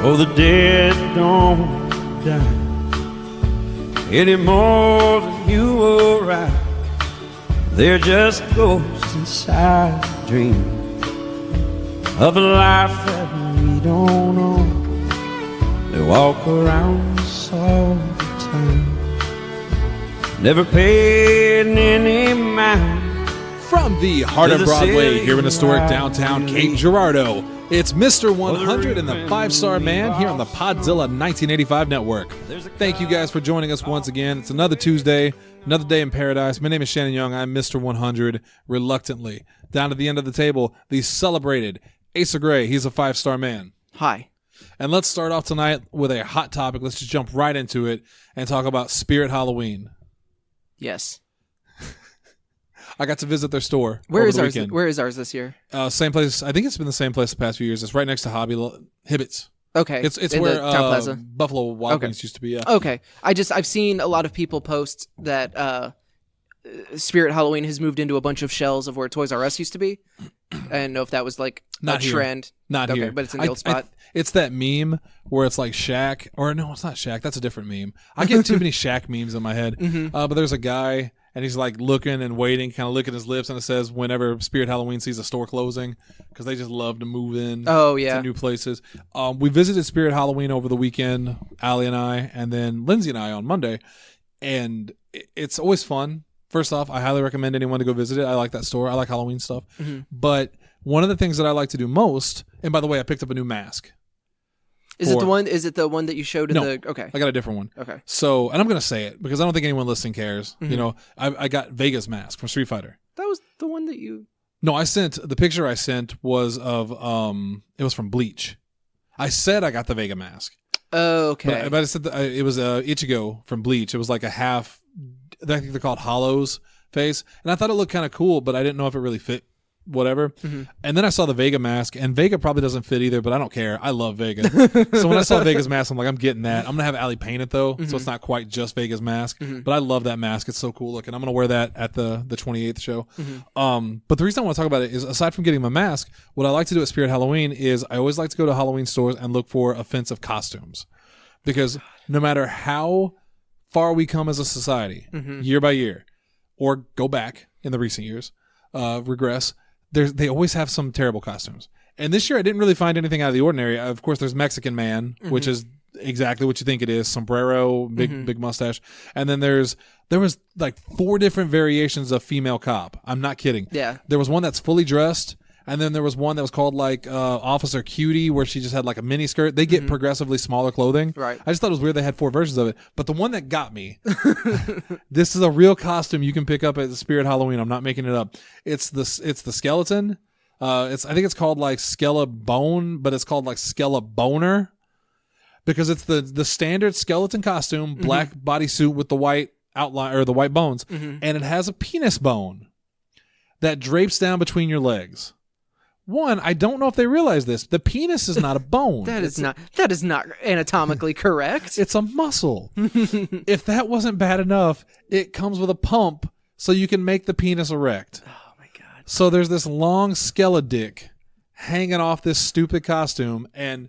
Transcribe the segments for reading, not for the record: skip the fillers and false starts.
Oh, the dead don't die any more than you or I. They're just ghosts inside the dream of a life that we don't know. They walk around us all the time, never paying any mind. From the heart of Broadway, here in historic downtown Cape Girardeau, it's Mr. 100 and the 5-Star Man here on the Podzilla 1985 Network. Thank you guys for joining us once again. It's another Tuesday, another day in paradise. My name is Shannon Young. I'm Mr. 100, reluctantly. Down to the end of the table, the celebrated Asa Gray. He's a 5-Star Man. Hi. And let's start off tonight with a hot topic. Let's just jump right into it and talk about Spirit Halloween. Yes. I got to visit their store. Where is ours? Weekend. Where is ours this year? Same place. I think it's been the same place the past few years. It's right next to Hibbits. Okay. It's in where the Town Plaza. Buffalo Wild Wings used to be. Yeah. Okay. I've seen a lot of people post that Spirit Halloween has moved into a bunch of shells of where Toys R Us used to be. I didn't know if that was like Not a here. trend. Not okay, here. But it's in the old spot. It's that meme where it's like Shaq, or no, it's not Shaq. That's a different meme. I get too many Shaq memes in my head. Mm-hmm. But there's a guy, and he's like looking and waiting, kind of licking his lips, and it says whenever Spirit Halloween sees a store closing, because they just love to move in to new places. We visited Spirit Halloween over the weekend, Allie and I, and then Lindsay and I on Monday, and it's always fun. First off, I highly recommend anyone to go visit it. I like that store. I like Halloween stuff. Mm-hmm. But one of the things that I like to do most, and by the way, I picked up a new mask. Is it the one that you showed in the... Okay. I got a different one. Okay. So, and I'm going to say it because I don't think anyone listening cares. Mm-hmm. You know, I got Vega's mask from Street Fighter. That was the one that you... No, the picture I sent was of, it was from Bleach. I said I got the Vega mask. Oh, okay. But I said it was Ichigo from Bleach. It was like a half, I think they're called hollows face. And I thought it looked kind of cool, but I didn't know if it really fit. Whatever. Mm-hmm. And then I saw the Vega mask, and Vega probably doesn't fit either, but I don't care. I love Vega. So when I saw Vega's mask, I'm like, I'm getting that. I'm going to have Allie paint it, though, so it's not quite just Vega's mask. Mm-hmm. But I love that mask. It's so cool looking. I'm going to wear that at the 28th show. Mm-hmm. But the reason I want to talk about it is, aside from getting my mask, what I like to do at Spirit Halloween is I always like to go to Halloween stores and look for offensive costumes. Because no matter how far we come as a society, year by year, or go back in the recent years, regress, they always have some terrible costumes. And this year I didn't really find anything out of the ordinary. Of course, there's Mexican Man, which is exactly what you think it is. Sombrero, big mustache. And then there was like 4 different variations of female cop. I'm not kidding. Yeah. There was one that's fully dressed. And then there was one that was called like Officer Cutie, where she just had like a mini skirt. They get progressively smaller clothing. Right. I just thought it was weird they had 4 versions of it. But the one that got me, this is a real costume you can pick up at the Spirit Halloween. I'm not making it up. It's the skeleton. I think it's called like Skele-Bone, but it's called like Skele-Boner, because it's the standard skeleton costume, black bodysuit with the white outline or the white bones, and it has a penis bone that drapes down between your legs. One, I don't know if they realize this. The penis is not a bone. That is not anatomically correct. It's a muscle. If that wasn't bad enough, it comes with a pump so you can make the penis erect. Oh my god. So there's this long skele-dick hanging off this stupid costume, and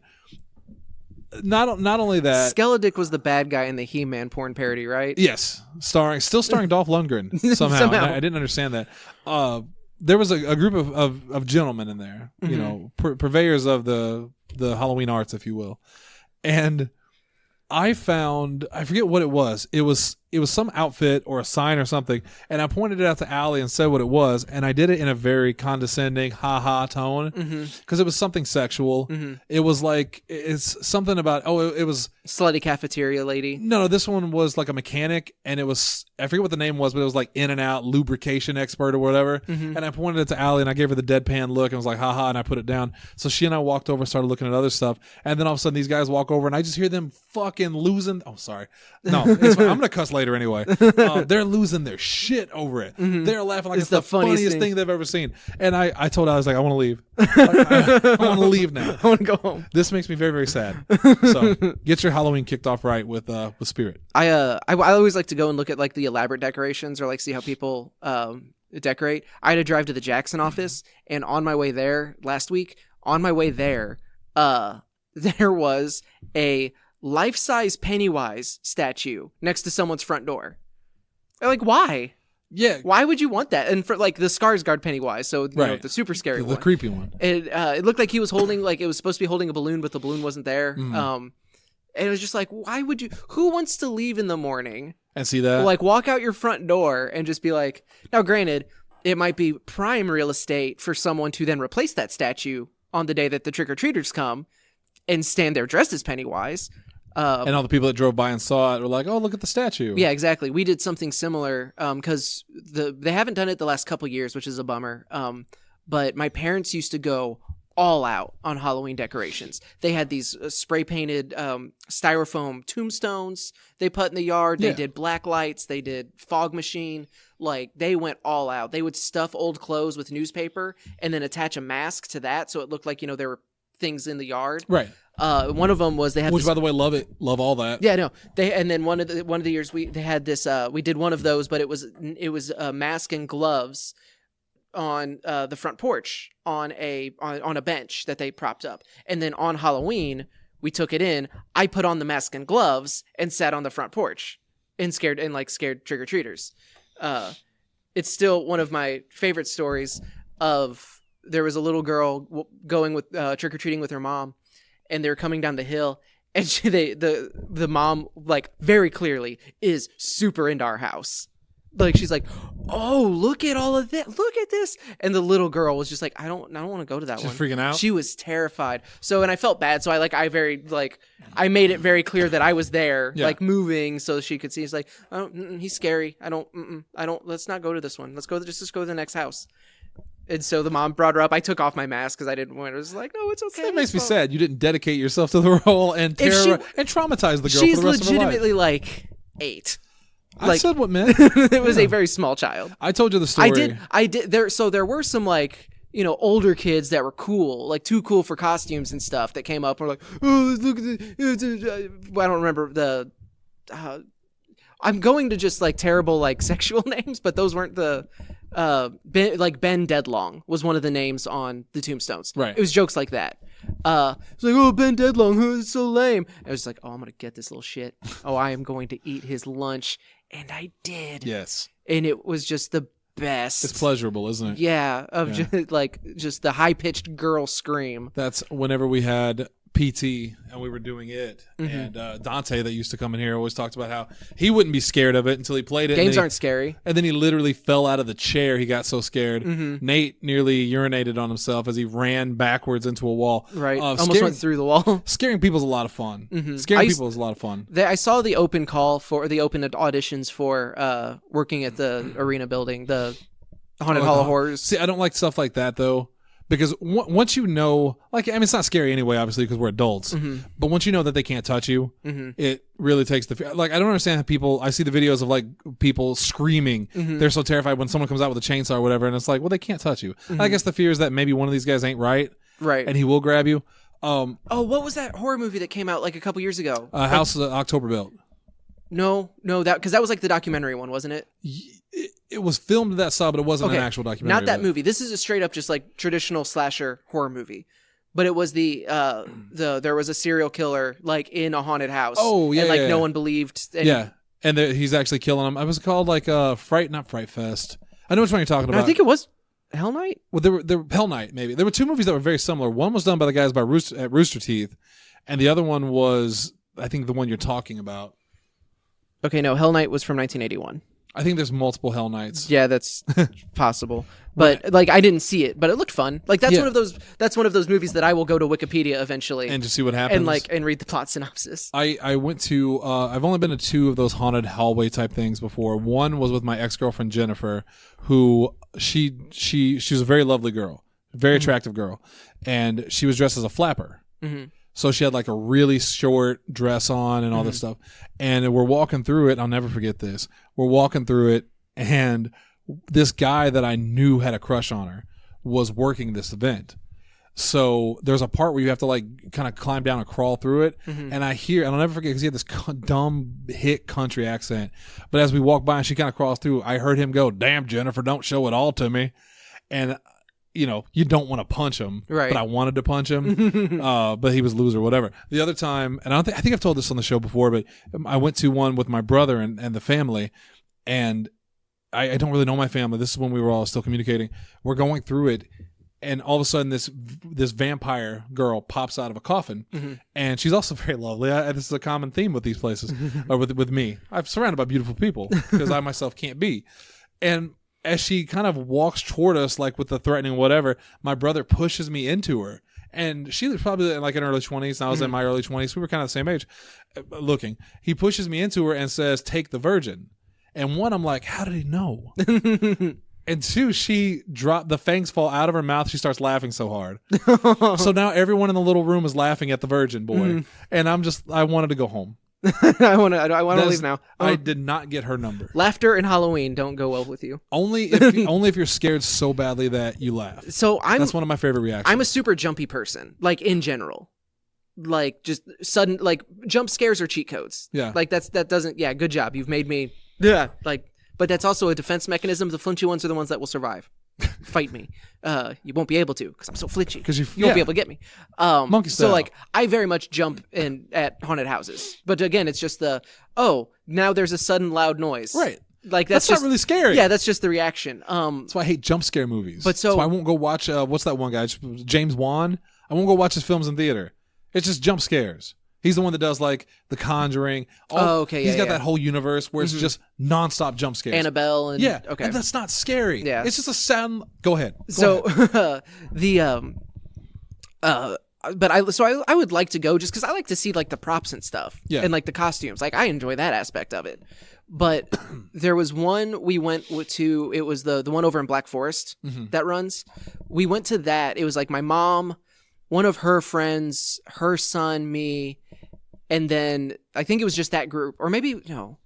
not only that, Skeledick was the bad guy in the He-Man porn parody, right? Yes, still starring Dolph Lundgren somehow. I didn't understand that. There was a group of gentlemen in there, you know, purveyors of the Halloween arts, if you will. And I forget what it was. It was some outfit or a sign or something, and I pointed it out to Allie and said what it was, and I did it in a very condescending ha-ha tone, because it was something sexual. It was like, it's something about, it was... Slutty cafeteria lady. No, this one was like a mechanic, and it was, I forget what the name was, but it was like in and out lubrication expert or whatever. And I pointed it to Allie, and I gave her the deadpan look, and was like, haha, and I put it down. So she and I walked over and started looking at other stuff, and then all of a sudden these guys walk over, and I just hear them fucking losing... Oh, sorry. No, it's fine. I'm going to cuss later anyway. They're losing their shit over it. They're laughing like it's the funniest thing they've ever seen. And I told her, I was like, I want to leave. I want to leave now. I want to go home. This makes me very, very sad. So get your Halloween kicked off right with Spirit. I always like to go and look at like the elaborate decorations, or like see how people decorate. I had to drive to the Jackson office, and on my way there last week, there was a life-size Pennywise statue next to someone's front door. They're like, why? Yeah. Why would you want that? And for like the Skarsgård Pennywise, so you know, the super scary the one. creepy one. It looked like he was holding, like it was supposed to be holding a balloon, but the balloon wasn't there. Mm. And it was just like, why would you? Who wants to leave in the morning? And see that? Like walk out your front door and just be like, now granted, it might be prime real estate for someone to then replace that statue on the day that the trick-or-treaters come and stand there dressed as Pennywise. And all the people that drove by and saw it were like, oh, look at the statue. Yeah, exactly. We did something similar because they haven't done it the last couple years, which is a bummer. But my parents used to go all out on Halloween decorations. They had these spray-painted styrofoam tombstones they put in the yard. They did black lights. They did fog machine. Like, they went all out. They would stuff old clothes with newspaper and then attach a mask to that so it looked like, you know, there were things in the yard. Right. One of them was they had by the way, love it. Love all that. Yeah, no. And then one of the years they had this we did one of those, but it was a mask and gloves on the front porch on a bench that they propped up. And then on Halloween, we took it in. I put on the mask and gloves and sat on the front porch and scared trick-or-treaters. It's still one of my favorite stories of there was a little girl going with trick-or-treating with her mom, and they were coming down the hill, and the mom, like, very clearly is super into our house. Like, she's like, oh, look at all of this. Look at this. And the little girl was just like, I don't want to go to that one. She's freaking out? She was terrified. So, and I felt bad. So I made it very clear that I was there, like moving so she could see. It's like, oh, he's scary. Let's not go to this one. Let's go to the next house. And so the mom brought her up. I took off my mask because I didn't want it. I was like, no, it's okay. That makes me sad. You didn't dedicate yourself to the role and traumatize the girl for the rest of her life. She's legitimately like 8. I said what meant. It was a very small child. I told you the story. I did. There were some, like, you know, older kids that were cool, like too cool for costumes and stuff that came up and were like, oh, look at this. I don't remember the. I'm going to just like terrible like sexual names, but those weren't the. Ben Deadlong was one of the names on the tombstones. Right. It was jokes like that. It's like, oh, Ben Deadlong, it's so lame. I was like, oh, I'm gonna get this little shit. Oh, I am going to eat his lunch, and I did. Yes. And it was just the best. It's pleasurable, isn't it? Yeah, just the high pitched girl scream. That's whenever we had PT and we were doing it, and Dante that used to come in here always talked about how he wouldn't be scared of it until he played it. Games aren't scary. And then he literally fell out of the chair. He got so scared. Nate nearly urinated on himself as he ran backwards into a wall. Right, almost went through the wall. Scaring people is a lot of fun. Scaring people is a lot of fun. I saw the open call for the open auditions for working at the arena building, the Haunted Hall of Horrors. See, I don't like stuff like that though. Because once you know, like, I mean, it's not scary anyway, obviously, because we're adults. But once you know that they can't touch you, it really takes the fear. Like, I don't understand how people. I see the videos of like people screaming. They're so terrified when someone comes out with a chainsaw or whatever, and it's like, well, they can't touch you. I guess the fear is that maybe one of these guys ain't right, and he will grab you. What was that horror movie that came out like a couple years ago? House of the October Built. No, that was like the documentary one, wasn't it? It was filmed that style, but it wasn't an actual documentary. Not that movie. This is a straight up just like traditional slasher horror movie. But it was there was a serial killer like in a haunted house. Oh yeah, and no one believed. And he's actually killing them. It was called like not Fright Fest. I know which one you're talking about. I think it was Hell Night. Well, there were Hell Night maybe. There were two movies that were very similar. One was done by the guys at Rooster Teeth, and the other one was I think the one you're talking about. Okay, no, Hell Night was from 1981. I think there's multiple Hell Nights. Yeah, that's possible. But like I didn't see it, but it looked fun. Like that's one of those movies that I will go to Wikipedia eventually and just see what happens and read the plot synopsis. I went to I've only been to 2 of those haunted hallway type things before. One was with my ex-girlfriend Jennifer, who she was a very lovely girl, very attractive girl, and she was dressed as a flapper. So she had like a really short dress on and all this stuff. And we're walking through it. I'll never forget this. We're walking through it, and this guy that I knew had a crush on her was working this event. So there's a part where you have to like kind of climb down and crawl through it. And I'll never forget because he had this dumb hit country accent. But as we walk by and she kind of crawls through, I heard him go, "Damn, Jennifer, don't show it all to me." And you don't want to punch him, Right. but I wanted to punch him, but he was a loser, whatever. The other time, and I think I've told this on the show before, but I went to one with my brother and the family, and I don't really know my family. This is when we were all still communicating. We're going through it, and all of a sudden this vampire girl pops out of a coffin, and she's also very lovely. This is a common theme with these places, or with me. I'm surrounded by beautiful people because I myself can't be. And as she kind of walks toward us, like with the threatening whatever, my brother pushes me into her. And she was probably like in her early 20s, and I was in my early 20s. We were kind of the same age looking. He pushes me into her and says, "Take the virgin." And one, I'm like, how did he know? And two, she dropped, the fangs fall out of her mouth. She starts laughing so hard. So now everyone in the little room is laughing at the virgin boy. And I wanted to go home. I want to leave now. I did not get her number. Laughter and Halloween don't go well with you. Only if you're scared so badly that you laugh. So that's one of my favorite reactions. I'm a super jumpy person, like in general. Like just sudden, like jump scares are cheat codes. Yeah. Like that doesn't. Yeah, good job. You've made me. Yeah. Like, but that's also a defense mechanism. The flinchy ones are the ones that will survive. Fight me. You won't be able to because I'm so flinchy. Because you won't be able to get me. Monkey style. So like I very much jump in at haunted houses, but again, it's just now there's a sudden loud noise. Right. Like that's just not really scary. Yeah, that's just the reaction. That's why I hate jump scare movies. But so that's why I won't go watch. What's that one guy? James Wan. I won't go watch his films in theater. It's just jump scares. He's the one that does like The Conjuring. He's got that whole universe where it's just nonstop jump scares. Annabelle and okay, and that's not scary. Yeah, it's just a sound. Go ahead. But I would like to go just because I like to see like the props and stuff, and like the costumes. Like I enjoy that aspect of it. But there was one we went to. It was the one over in Black Forest that runs. We went to that. It was like my mom, one of her friends, her son, me, and then I think it was just that group, or maybe no.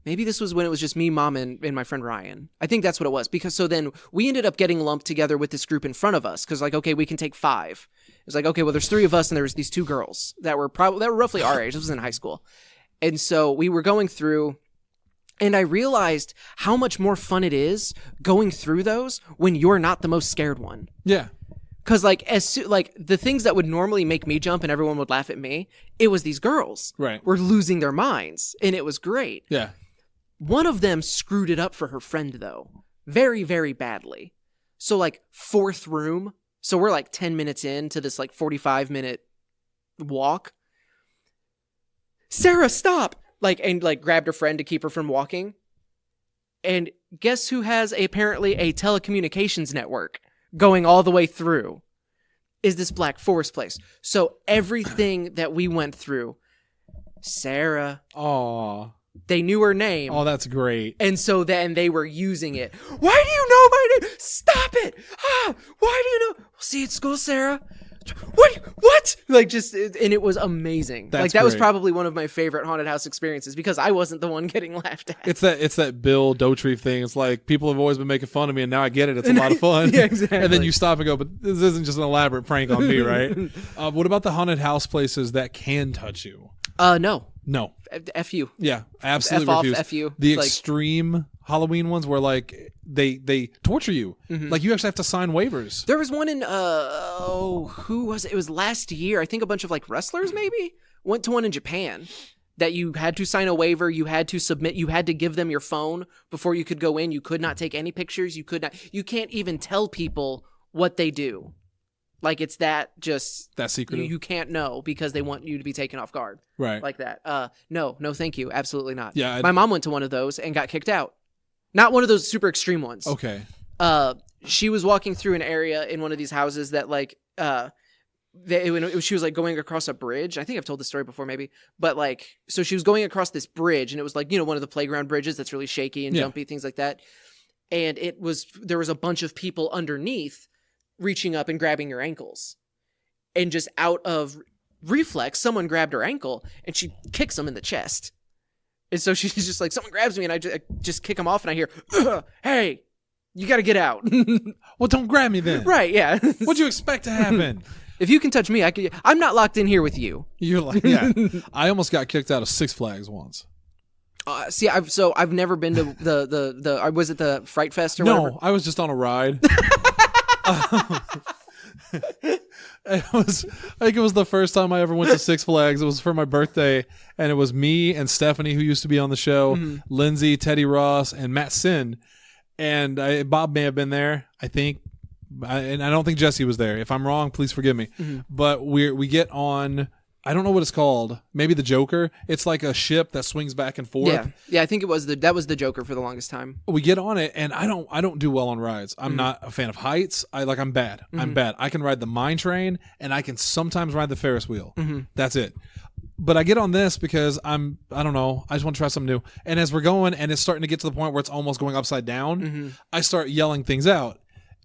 Maybe this was when it was just me, mom, and my friend Ryan. I think that's what it was. Because so then we ended up getting lumped together with this group in front of us. Because like, okay, we can take 5. It was like, okay, well, there's 3 of us, and there was these 2 girls that were roughly our age. This was in high school. And so we were going through, and I realized how much more fun it is going through those when you're not the most scared one. Yeah. Because like the things that would normally make me jump and everyone would laugh at me, it was these girls. Right. Were losing their minds, and it was great. Yeah. One of them screwed it up for her friend, though. Very, very badly. So, like, 4th room. So we're, like, 10 minutes into this, like, 45-minute walk. Sarah, stop! And grabbed her friend to keep her from walking. And guess who has apparently a telecommunications network going all the way through? Is this Black Forest place. So everything that we went through, Sarah. Aw. They knew her name. Oh, that's great. And so then they were using it. Why do you know my name? Stop it! Why do you know? We'll see you at school, Sarah. What? And it was amazing. That's that was great. probably one of my favorite haunted house experiences because I wasn't the one getting laughed at. It's that Bill Dotrieve thing. It's like people have always been making fun of me, and now I get it. It's a lot of fun. Yeah, exactly. And then you stop and go, but this isn't just an elaborate prank on me, right? What about the haunted house places that can touch you? No. F you. Yeah, absolutely F refuse. off, F you. The extreme Halloween ones where like they torture you. Like you actually have to sign waivers. There was one in who was it? It was last year. I think a bunch of like wrestlers maybe went to one in Japan that you had to sign a waiver, you had to submit, you had to give them your phone before you could go in. You could not take any pictures. You can't even tell people what they do. Like it's that secretive. You can't know because they want you to be taken off guard. Right. Like that. No, thank you. Absolutely not. Yeah. My mom went to one of those and got kicked out. Not one of those super extreme ones. Okay. She was walking through an area in one of these houses that like, she was like going across a bridge. I think I've told this story before maybe, but like, so she was going across this bridge and it was like, one of the playground bridges that's really shaky and jumpy, things like that. And there was a bunch of people underneath reaching up and grabbing your ankles, and just out of reflex, someone grabbed her ankle and she kicks him in the chest. And so she's just like, someone grabs me and I just kick him off and I hear, hey, you got to get out. Well, don't grab me then. Right. Yeah. What'd you expect to happen? If you can touch me, I'm not locked in here with you. You're like, yeah. I almost got kicked out of Six Flags once. I've never been to the was it the Fright Fest or whatever? No, I was just on a ride. I think it was the first time I ever went to Six Flags. It was for my birthday, and it was me and Stephanie, who used to be on the show, Lindsay, Teddy Ross, and Matt Sin. And Bob may have been there, I think. And I don't think Jesse was there. If I'm wrong, please forgive me. But we get on, I don't know what it's called. Maybe the Joker. It's like a ship that swings back and forth. Yeah. I think that was the Joker for the longest time. We get on it, and I don't do well on rides. I'm not a fan of heights. I'm bad. I'm bad. I can ride the mine train, and I can sometimes ride the Ferris wheel. That's it. But I get on this because I don't know, I just want to try something new. And as we're going, and it's starting to get to the point where it's almost going upside down, I start yelling things out.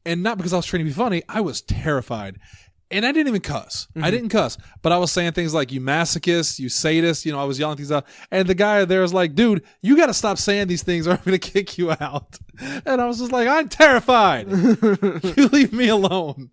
And not because I was trying to be funny, I was terrified. And I didn't even cuss. I didn't cuss. But I was saying things like, you masochist, you sadist. I was yelling things out. And the guy there was like, dude, you got to stop saying these things or I'm going to kick you out. And I was just like, I'm terrified. You leave me alone.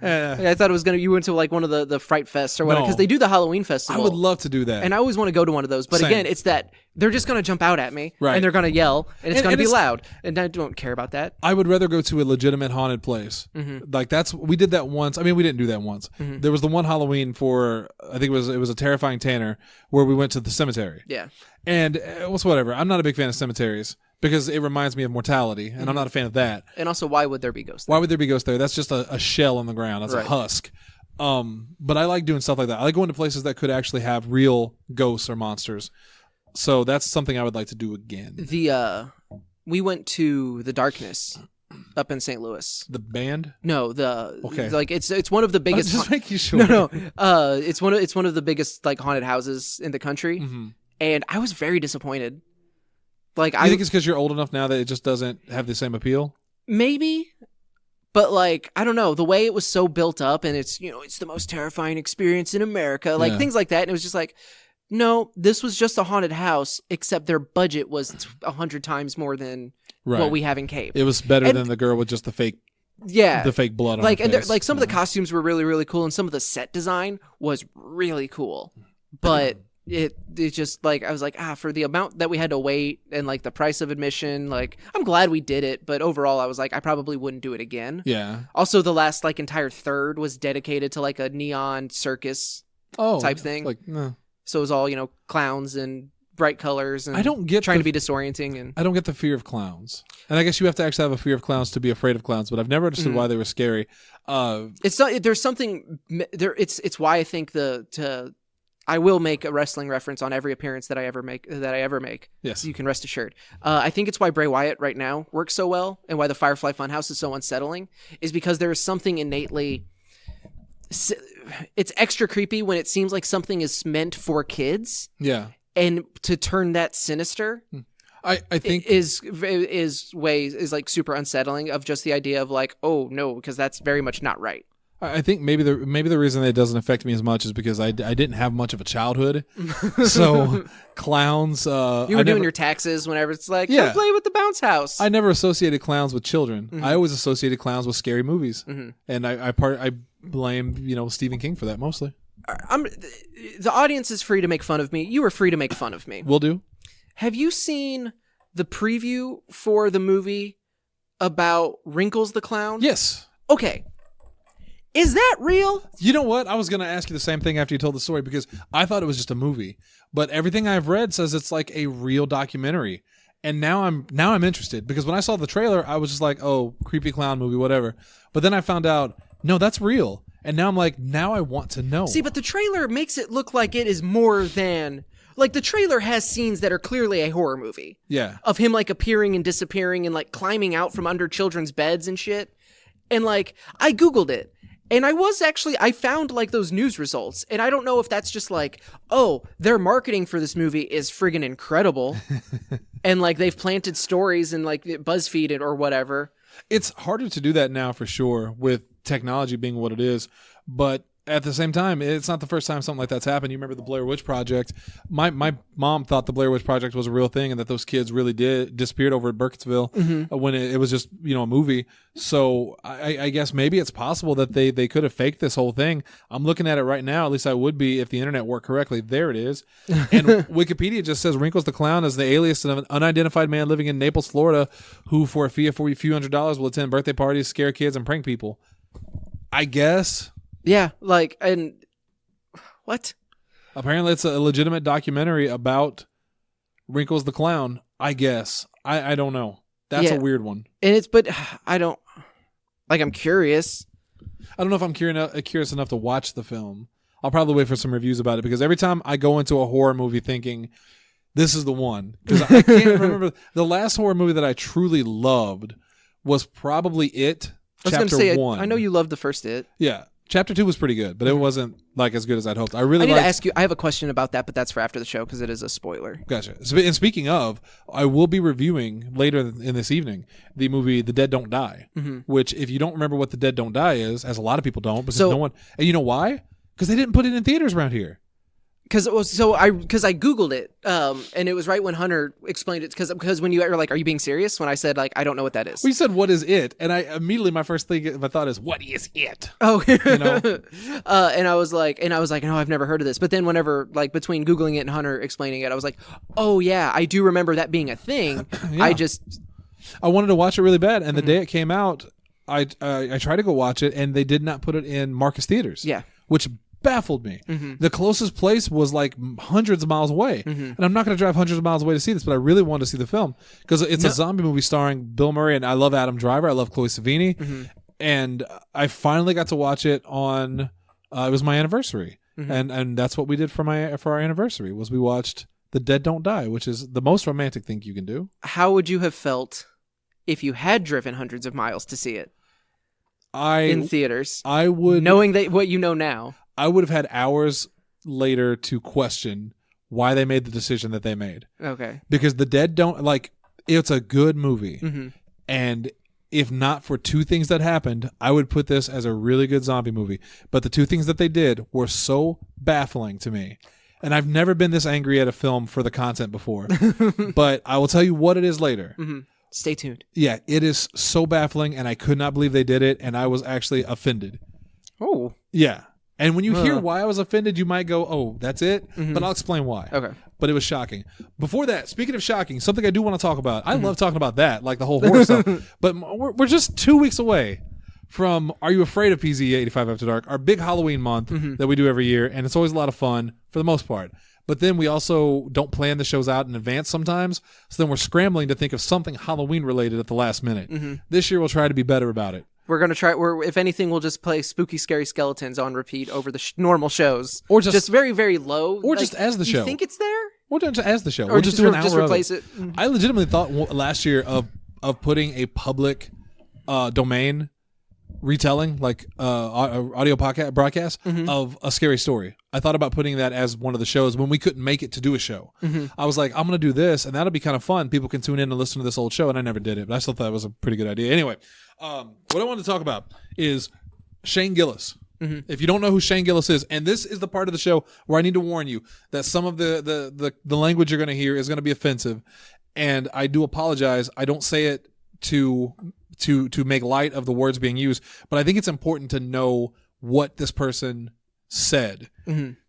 I thought it was you went to like one of the Fright Fests or whatever, because they do the Halloween festival. I would love to do that. And I always want to go to one of those. But Same. again, it's that they're just going to jump out at me. Right. And they're going to yell. And it's going to be loud. And I don't care about that. I would rather go to a legitimate haunted place. Like we did that once. I mean, we didn't do that once. There was the one Halloween for, I think it was a Terrifying Tanner, where we went to the cemetery. Yeah. And it was whatever. I'm not a big fan of cemeteries, because it reminds me of mortality, and I'm not a fan of that. And also, why would there be ghosts there? Why would there be ghosts there? That's just a shell on the ground. That's a husk. But I like doing stuff like that. I like going to places that could actually have real ghosts or monsters. So that's something I would like to do again. We went to the Darkness up in St. Louis. The band? No, it's one of the biggest. Just making sure. No. It's one of the biggest like haunted houses in the country, and I was very disappointed. Like, I think it's because you're old enough now that it just doesn't have the same appeal? Maybe. But, like, I don't know. The way it was so built up, and it's the most terrifying experience in America. Like, things like that. And it was just like, no, this was just a haunted house, except their budget was 100 times more than what we have in Cape. It was better than the girl with just the fake blood on her face. Like, some of the costumes were really, really cool, and some of the set design was really cool. But... It just like I was like for the amount that we had to wait and like the price of admission, like I'm glad we did it, but overall I was like I probably wouldn't do it again. Yeah. Also, the last like entire third was dedicated to like a neon circus type thing. Like no. So it was all clowns and bright colors, and I don't get trying to be disorienting, and I don't get the fear of clowns. And I guess you have to actually have a fear of clowns to be afraid of clowns, but I've never understood why they were scary. It's not. There's something there. It's why I think I will make a wrestling reference on every appearance that I ever make. Yes. You can rest assured. I think it's why Bray Wyatt right now works so well, and why the Firefly Funhouse is so unsettling, is because there is something innately... It's extra creepy when it seems like something is meant for kids. Yeah. And to turn that sinister... I think is like super unsettling, of just the idea of like, oh no, because that's very much not right. I think maybe the reason that it doesn't affect me as much is because I didn't have much of a childhood. So clowns... you were doing your taxes whenever it's like, go play with the bounce house. I never associated clowns with children. I always associated clowns with scary movies. And I blame Stephen King for that mostly. The audience is free to make fun of me. You are free to make fun of me. Will do. Have you seen the preview for the movie about Wrinkles the Clown? Yes. Okay. Is that real? You know what? I was going to ask you the same thing after you told the story, because I thought it was just a movie. But everything I've read says it's like a real documentary. And now I'm interested, because when I saw the trailer, I was just like, oh, creepy clown movie, whatever. But then I found out, no, that's real. And now I'm like, now I want to know. See, but the trailer makes it look like it is more than... Like, the trailer has scenes that are clearly a horror movie. Yeah. Of him, like, appearing and disappearing and, like, climbing out from under children's beds and shit. And, like, I Googled it. And I found like those news results, and I don't know if that's just like, oh, their marketing for this movie is friggin' incredible. And like they've planted stories in like BuzzFeed or whatever. It's harder to do that now for sure, with technology being what it is. But at the same time, it's not the first time something like that's happened. You remember the Blair Witch Project? My mom thought the Blair Witch Project was a real thing and that those kids really disappeared over at Burkittsville when it was just a movie. So I guess maybe it's possible that they could have faked this whole thing. I'm looking at it right now. At least I would be if the internet worked correctly. There it is. And Wikipedia just says Wrinkles the Clown is the alias of an unidentified man living in Naples, Florida, who for a fee of a few $100s will attend birthday parties, scare kids, and prank people. I guess. Yeah, and what? Apparently, it's a legitimate documentary about Wrinkles the Clown. I guess. I don't know. That's a weird one. And but I don't. I'm curious. I don't know if I'm curious enough to watch the film. I'll probably wait for some reviews about it because every time I go into a horror movie thinking this is the one, because I can't remember the last horror movie that I truly loved was probably It. I was going to say, 1. I know you loved the first It. Yeah. Chapter 2 was pretty good, but it wasn't as good as I'd hoped. I need to ask you. I have a question about that, but that's for after the show because it is a spoiler. Gotcha. And speaking of, I will be reviewing later in this evening the movie The Dead Don't Die, which if you don't remember what The Dead Don't Die is, as a lot of people don't, because no one, and you know why? Because they didn't put it in theaters around here. Because I Googled it, and it was right when Hunter explained it. Because when you were like, "Are you being serious?" When I said I don't know what that is. Well, you said, "What is it?" And I immediately my first thought is, "What is it?" Oh, and I was like, "No, I've never heard of this." But then whenever between Googling it and Hunter explaining it, I was like, "Oh yeah, I do remember that being a thing." Yeah. I wanted to watch it really bad, and the day it came out, I tried to go watch it, and they did not put it in Marcus theaters. Yeah, which baffled me. The closest place was hundreds of miles away, and I'm not going to drive hundreds of miles away to see this, but I really wanted to see the film because it's a zombie movie starring Bill Murray, and I love Adam Driver, I love Chloe Sevigny, and I finally got to watch it on it was my anniversary, and that's what we did for our anniversary was we watched The Dead Don't Die, which is the most romantic thing you can do. How would you have felt if you had driven hundreds of miles to see it in theaters? I would, knowing that what you know now, I would have had hours later to question why they made the decision that they made. Okay. Because The Dead Don't, it's a good movie. And if not for two things that happened, I would put this as a really good zombie movie. But the two things that they did were so baffling to me. And I've never been this angry at a film for the content before. But I will tell you what it is later. Stay tuned. Yeah, it is so baffling, and I could not believe they did it, and I was actually offended. Oh. Yeah. And when you hear why I was offended, you might go, oh, that's it? But I'll explain why. Okay. But it was shocking. Before that, speaking of shocking, something I do want to talk about. I love talking about that, the whole horror stuff. But we're just 2 weeks away from Are You Afraid of PZ 85 After Dark, our big Halloween month that we do every year. And it's always a lot of fun for the most part. But then we also don't plan the shows out in advance sometimes. So then we're scrambling to think of something Halloween related at the last minute. This year we'll try to be better about it. We're going to try, if anything, we'll just play Spooky Scary Skeletons on repeat over the normal shows. Or just very, very low. Or just as the show. You think it's there? Or just as the show. Or we'll just do an hour just replace it. I legitimately thought last year of putting a public domain retelling, audio podcast broadcast of a scary story. I thought about putting that as one of the shows when we couldn't make it to do a show. I was like, I'm going to do this, and that'll be kind of fun. People can tune in and listen to this old show, and I never did it, but I still thought it was a pretty good idea. Anyway, what I wanted to talk about is Shane Gillis. If you don't know who Shane Gillis is, and this is the part of the show where I need to warn you that some of the language you're going to hear is going to be offensive, and I do apologize. I don't say it to make light of the words being used, but I think it's important to know what this person said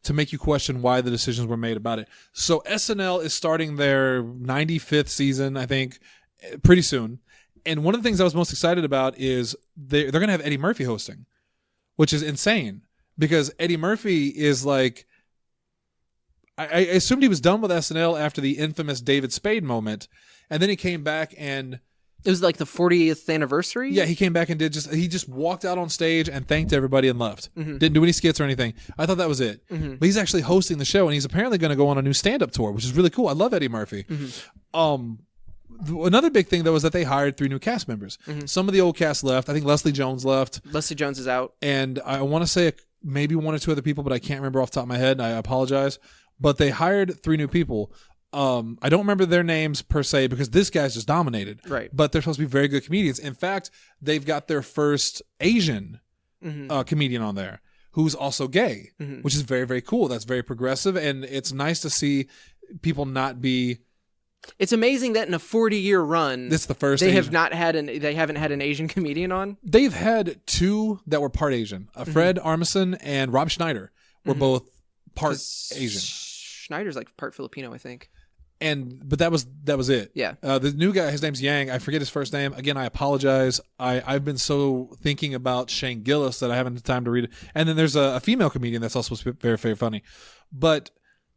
to make you question why the decisions were made about it. So SNL is starting their 95th season, I think, pretty soon. And one of the things I was most excited about is they're going to have Eddie Murphy hosting, which is insane because Eddie Murphy is I assumed he was done with SNL after the infamous David Spade moment. And then he came back and it was the 40th anniversary? Yeah, he came back and he just walked out on stage and thanked everybody and left. Didn't do any skits or anything. I thought that was it. But he's actually hosting the show, and he's apparently going to go on a new stand-up tour, which is really cool. I love Eddie Murphy. Another big thing, though, is that they hired 3 new cast members. Some of the old cast left. I think Leslie Jones left. Leslie Jones is out. And I want to say maybe 1 or 2 other people, but I can't remember off the top of my head, and I apologize. But they hired 3 new people. I don't remember their names per se because this guy's just dominated. Right. But they're supposed to be very good comedians. In fact, they've got their first Asian comedian on there who's also gay, Mhm. which is very, very cool. That's very progressive, and it's nice to see people not be. It's amazing that in a 40-year run, This is the first. they Asian. haven't had an Asian comedian on. They've had two that were part Asian. Fred Armisen and Rob Schneider were both part 'Cause Asian. Schneider's like part Filipino, I think. But that was it. Yeah. The new guy, his name's Yang. I forget his first name. Again, I apologize. I've been so thinking about Shane Gillis that I haven't had time to read it. And then there's a female comedian that's also supposed to be very, very funny. But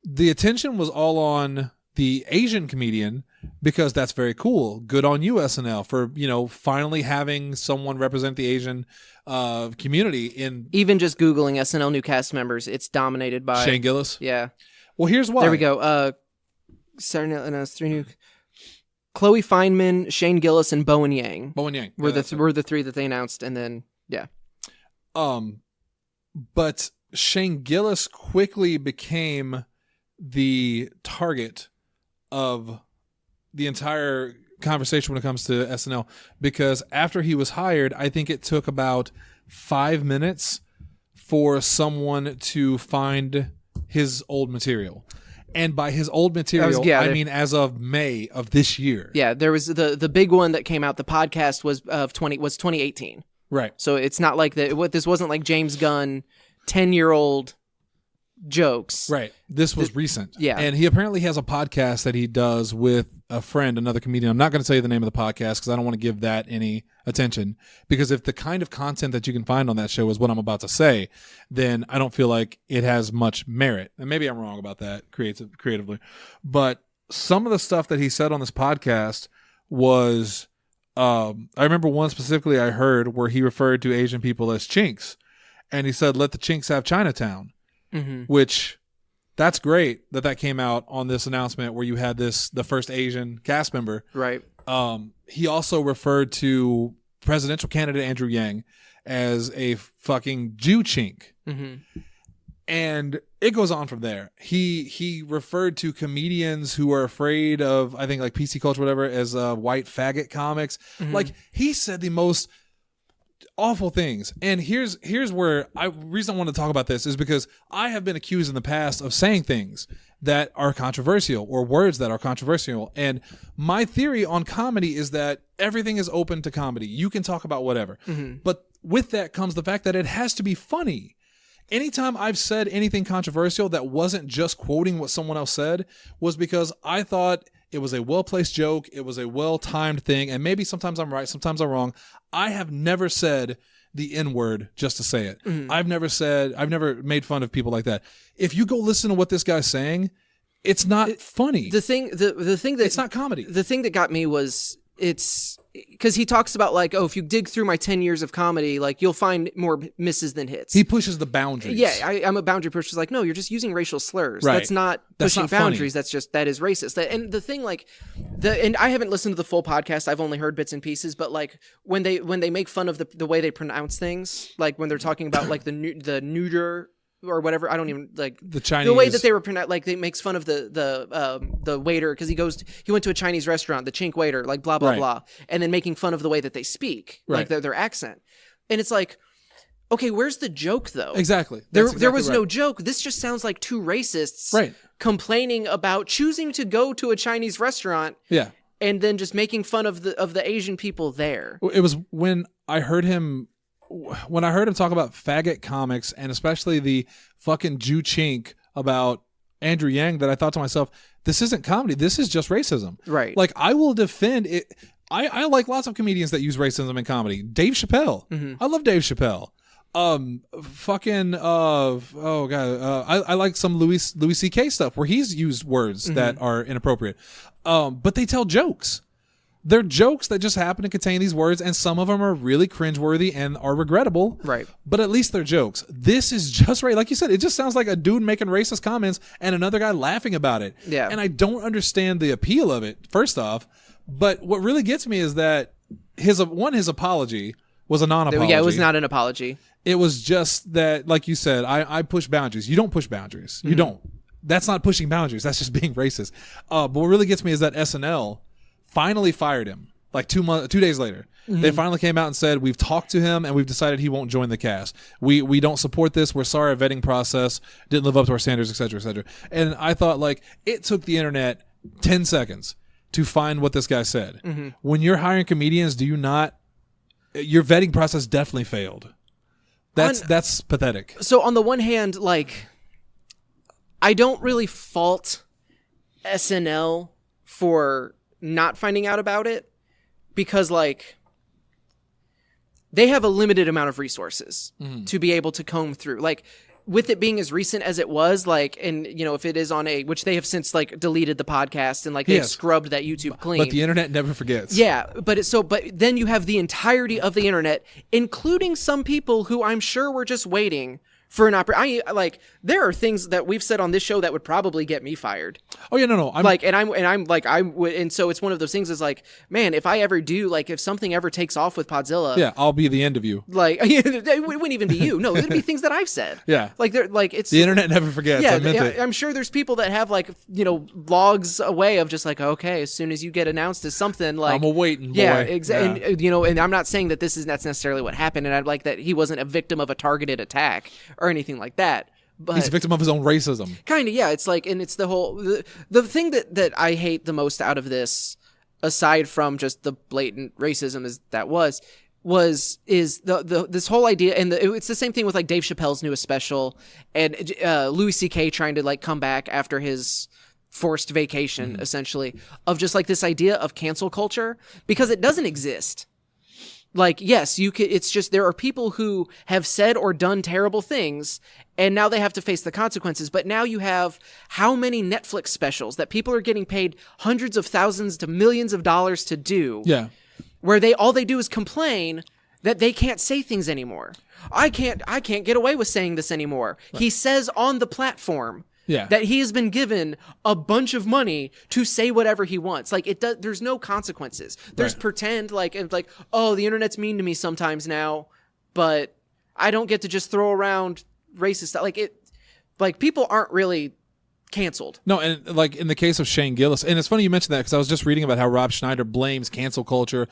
the attention was all on the Asian comedian because that's very cool. Good on you, SNL, for finally having someone represent the Asian community in Even just Googling SNL new cast members, it's dominated by Shane Gillis. Yeah. Well, here's why. There we go. Starting to announce 3 new. Chloe Fineman, Shane Gillis, and Bowen Yang Bowen Yang were the 3 that they announced, and then yeah. But Shane Gillis quickly became the target of the entire conversation when it comes to SNL because after he was hired, I think it took about 5 minutes for someone to find his old material. And by his old material, I mean as of May of this year. Yeah, there was the big one that came out. The podcast was 2018. Right. So it's not like this wasn't like James Gunn 10-year-old jokes. Right. This was recent. Yeah. And he apparently has a podcast that he does with a friend, another comedian. I'm not going to tell you the name of the podcast because I don't want to give that any attention. Because if the kind of content that you can find on that show is what I'm about to say, then I don't feel like it has much merit. And maybe I'm wrong about that creatively. But some of the stuff that he said on this podcast was, I remember one specifically I heard where he referred to Asian people as chinks. And he said, let the chinks have Chinatown. Mm-hmm. Which that's great that came out on this announcement where you had the first Asian cast member. Right. He also referred to presidential candidate Andrew Yang as a fucking Jew chink. Mm-hmm. And it goes on from there. He referred to comedians who are afraid of, I think, like PC culture, whatever, as white faggot comics. Mm-hmm. Like, he said the most awful things. And here's where reason I want to talk about this is because I have been accused in the past of saying things that are controversial or words that are controversial. And my theory on comedy is that everything is open to comedy. You can talk about whatever. Mm-hmm. But with that comes the fact that it has to be funny. Anytime I've said anything controversial that wasn't just quoting what someone else said was because I thought it was a well-placed joke. It was a well-timed thing. And maybe sometimes I'm right, sometimes I'm wrong. I have never said the N-word just to say it. Mm-hmm. I've never made fun of people like that. If you go listen to what this guy's saying, it's not funny. The thing that it's not comedy. The thing that got me was it's because he talks about like, oh, if you dig through my 10 years of comedy, like you'll find more misses than hits. He pushes the boundaries. Yeah, I'm a boundary pusher. Like, no, you're just using racial slurs. Right. That's not pushing not boundaries. funny. That is racist. And the thing, like, and I haven't listened to the full podcast. I've only heard bits and pieces. But like when they make fun of the way they pronounce things, like when they're talking about like the neuter or whatever, I don't even like the Chinese. The way that they were pronounced, like they makes fun of the waiter because he went to a Chinese restaurant, the chink waiter, like blah blah blah, and then making fun of the way that they speak, like their accent, and it's like, okay, where's the joke though? Exactly. There was no joke. This just sounds like two racists, complaining about choosing to go to a Chinese restaurant, and then just making fun of the Asian people there. It was when I heard him talk about faggot comics and especially the fucking Jew chink about Andrew Yang that I thought to myself, this isn't comedy. This is just racism. Right. Like, I will defend it. I like lots of comedians that use racism in comedy. Dave Chappelle. Mm-hmm. I love Dave Chappelle. I like some Louis C.K. stuff where he's used words that are inappropriate. But they tell jokes. They're jokes that just happen to contain these words, and some of them are really cringeworthy and are regrettable. Right. But at least they're jokes. This is just right. Like you said, it just sounds like a dude making racist comments and another guy laughing about it. Yeah. And I don't understand the appeal of it, first off. But what really gets me is that his apology was a non-apology. Yeah, it was not an apology. It was just that, like you said, I push boundaries. You don't push boundaries. You don't. That's not pushing boundaries. That's just being racist. But what really gets me is that SNL finally fired him Like 2 days later, they finally came out and said, we've talked to him and we've decided he won't join the cast. We don't support this. We're sorry our vetting process didn't live up to our standards, et cetera, et cetera. And I thought, like, it took the internet 10 seconds to find what this guy said. When you're hiring comedians, do you not, your vetting process definitely failed. That's pathetic. So on the one hand, like, I don't really fault SNL for not finding out about it. Because, like, they have a limited amount of resources to be able to comb through. Like, with it being as recent as it was, like, and, you know, if it is on which they have since, like, deleted the podcast and, like, they've scrubbed that YouTube clean. But the internet never forgets. Yeah, but then you have the entirety of the internet, including some people who I'm sure were just waiting for an opportunity. Like, there are things that we've said on this show that would probably get me fired. Oh yeah, no. And so it's one of those things is like, man, if I ever do, like, if something ever takes off with Podzilla, yeah, I'll be the end of you. Like, it wouldn't even be you. No, it'd be things that I've said. Yeah, like they're like it's the internet never forgets. Yeah, I meant it. I'm sure there's people that have, like, you know, logs away of just like, okay, as soon as you get announced as something, like, I'm a waiting boy. Yeah, exactly. And, you know, and I'm not saying that that's necessarily what happened, and I'd like that he wasn't a victim of a targeted attack or anything like that. But he's a victim of his own racism. Kind of, yeah. It's like, and it's the whole the thing that I hate the most out of this, aside from just the blatant racism is this whole idea, and it's the same thing with, like, Dave Chappelle's newest special, and Louis C.K. trying to, like, come back after his forced vacation, essentially, of just, like, this idea of cancel culture, because it doesn't exist. Like, yes, you could. It's just there are people who have said or done terrible things, and now they have to face the consequences. But now you have how many Netflix specials that people are getting paid hundreds of thousands to millions of dollars to do. Yeah, where all they do is complain that they can't say things anymore. I can't get away with saying this anymore. Right. He says on the platform. Yeah. That he has been given a bunch of money to say whatever he wants. Like, there's no consequences. There's pretend, like, oh, the internet's mean to me sometimes now, but I don't get to just throw around racist stuff. Like, people aren't really canceled. No, and, like, in the case of Shane Gillis, and it's funny you mentioned that because I was just reading about how Rob Schneider blames cancel culture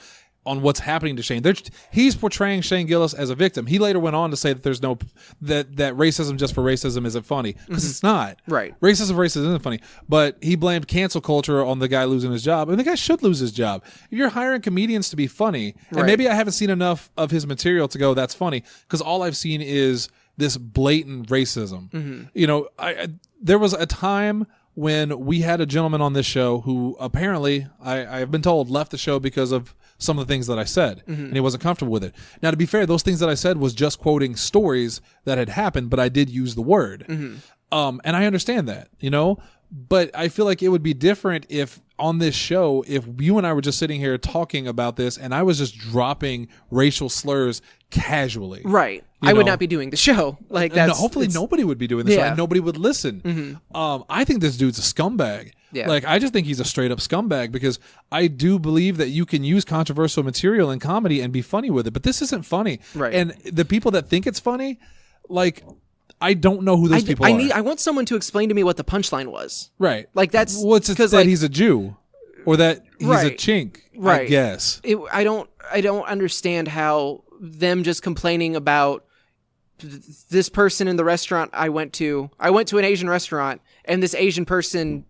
on what's happening to Shane. He's portraying Shane Gillis as a victim. He later went on to say that there's no that racism just for racism isn't funny, because it's not. Right. Racism isn't funny. But he blamed cancel culture on the guy losing his job, and the guy should lose his job. If you're hiring comedians to be funny, and maybe I haven't seen enough of his material to go, that's funny, because all I've seen is this blatant racism. You know, there was a time when we had a gentleman on this show who apparently, I have been told, left the show because of some of the things that I said, and he wasn't comfortable with it. Now, to be fair, those things that I said was just quoting stories that had happened, but I did use the word. And I understand that, you know, but I feel like it would be different if on this show, if you and I were just sitting here talking about this and I was just dropping racial slurs casually. Right. I would not be doing the show. Like, that's, hopefully nobody would be doing the show, and nobody would listen. I think this dude's a scumbag. Yeah. Like, I just think he's a straight up scumbag, because I do believe that you can use controversial material in comedy and be funny with it, but this isn't funny. Right. And the people that think it's funny, like, I don't know who those people are. I want someone to explain to me what the punchline was. Right. Like, that's what's because, that, like, he's a Jew, or that he's a chink. Right. I guess. I don't understand how them just complaining about this person in the restaurant I went to an Asian restaurant, and this Asian person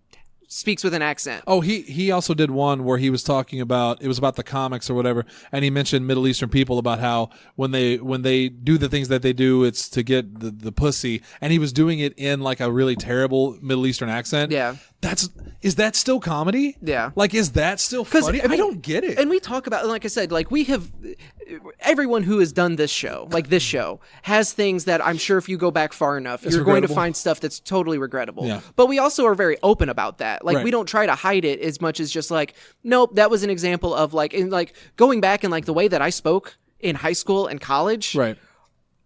speaks with an accent. Oh, he also did one where he was talking about, it was about the comics or whatever, and he mentioned Middle Eastern people, about how when they do the things that they do, it's to get the pussy, and he was doing it in, like, a really terrible Middle Eastern accent. Yeah. Is that still comedy? Yeah. Like, is that still funny? I don't get it. And we talk about, like I said, like, we have, everyone who has done this show, like this show, has things that I'm sure if you go back far enough, you're going to find stuff that's totally regrettable. Yeah. But we also are very open about that. Like, we don't try to hide it as much as just like, nope, that was an example of, like, in, like, going back and, like, the way that I spoke in high school and college. Right.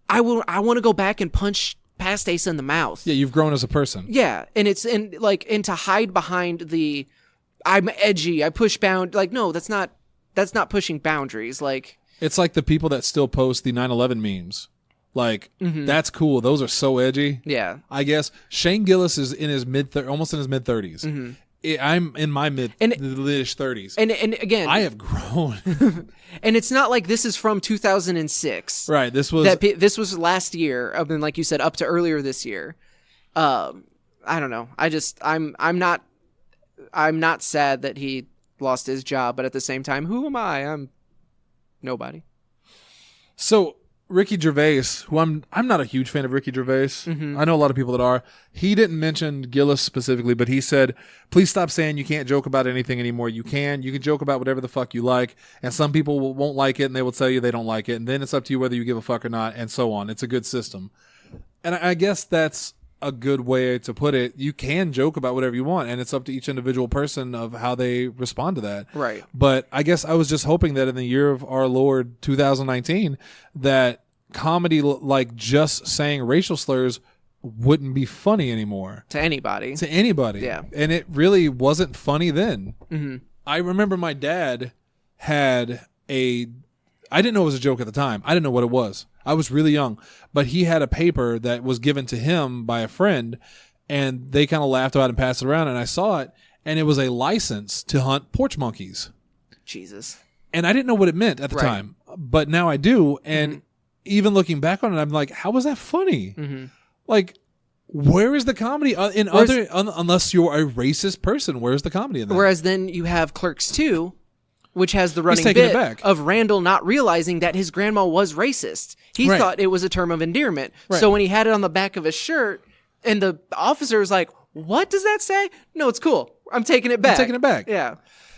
I want to go back and punch past Asa in the mouth. Yeah, you've grown as a person. Yeah, and to hide behind the I'm edgy, I push bound, like, no, that's not pushing boundaries. Like, it's like the people that still post the 9/11 memes. Like, that's cool. Those are so edgy. Yeah. I guess Shane Gillis is in his almost in his mid 30s. I'm in my mid-ish 30s. And again, I have grown. and it's not like this is from 2006. Right. This was last year. I mean, like you said, up to earlier this year. I don't know. I'm not sad that he lost his job, but at the same time, who am I? I'm nobody. So Ricky Gervais, who I'm not a huge fan of Ricky Gervais. Mm-hmm. I know a lot of people that are. He didn't mention Gillis specifically, but he said, please stop saying you can't joke about anything anymore. You can joke about whatever the fuck you like, and some people won't like it, and they will tell you they don't like it, and then it's up to you whether you give a fuck or not, and so on. It's a good system. And I guess that's a good way to put it. You can joke about whatever you want, and it's up to each individual person of how they respond to that. Right. But I guess I was just hoping that in the year of our Lord 2019, that comedy like just saying racial slurs wouldn't be funny anymore. To anybody. Yeah. And it really wasn't funny then. Mm-hmm. I remember my dad had I didn't know it was a joke at the time. I didn't know what it was. I was really young, but he had a paper that was given to him by a friend, and they kind of laughed about it and passed it around, and I saw it, and it was a license to hunt porch monkeys. Jesus. And I didn't know what it meant at the time, but now I do, and even looking back on it, I'm like, how was that funny? Mm-hmm. Like, where is the comedy unless you're a racist person? Where's the comedy in that? Whereas then you have Clerks 2, which has the running taking it bit back. of Randall not realizing that his grandma was racist. He thought it was a term of endearment. Right. So when he had it on the back of his shirt, and the officer was like, "What does that say?" No, it's cool. I'm taking it back. Yeah.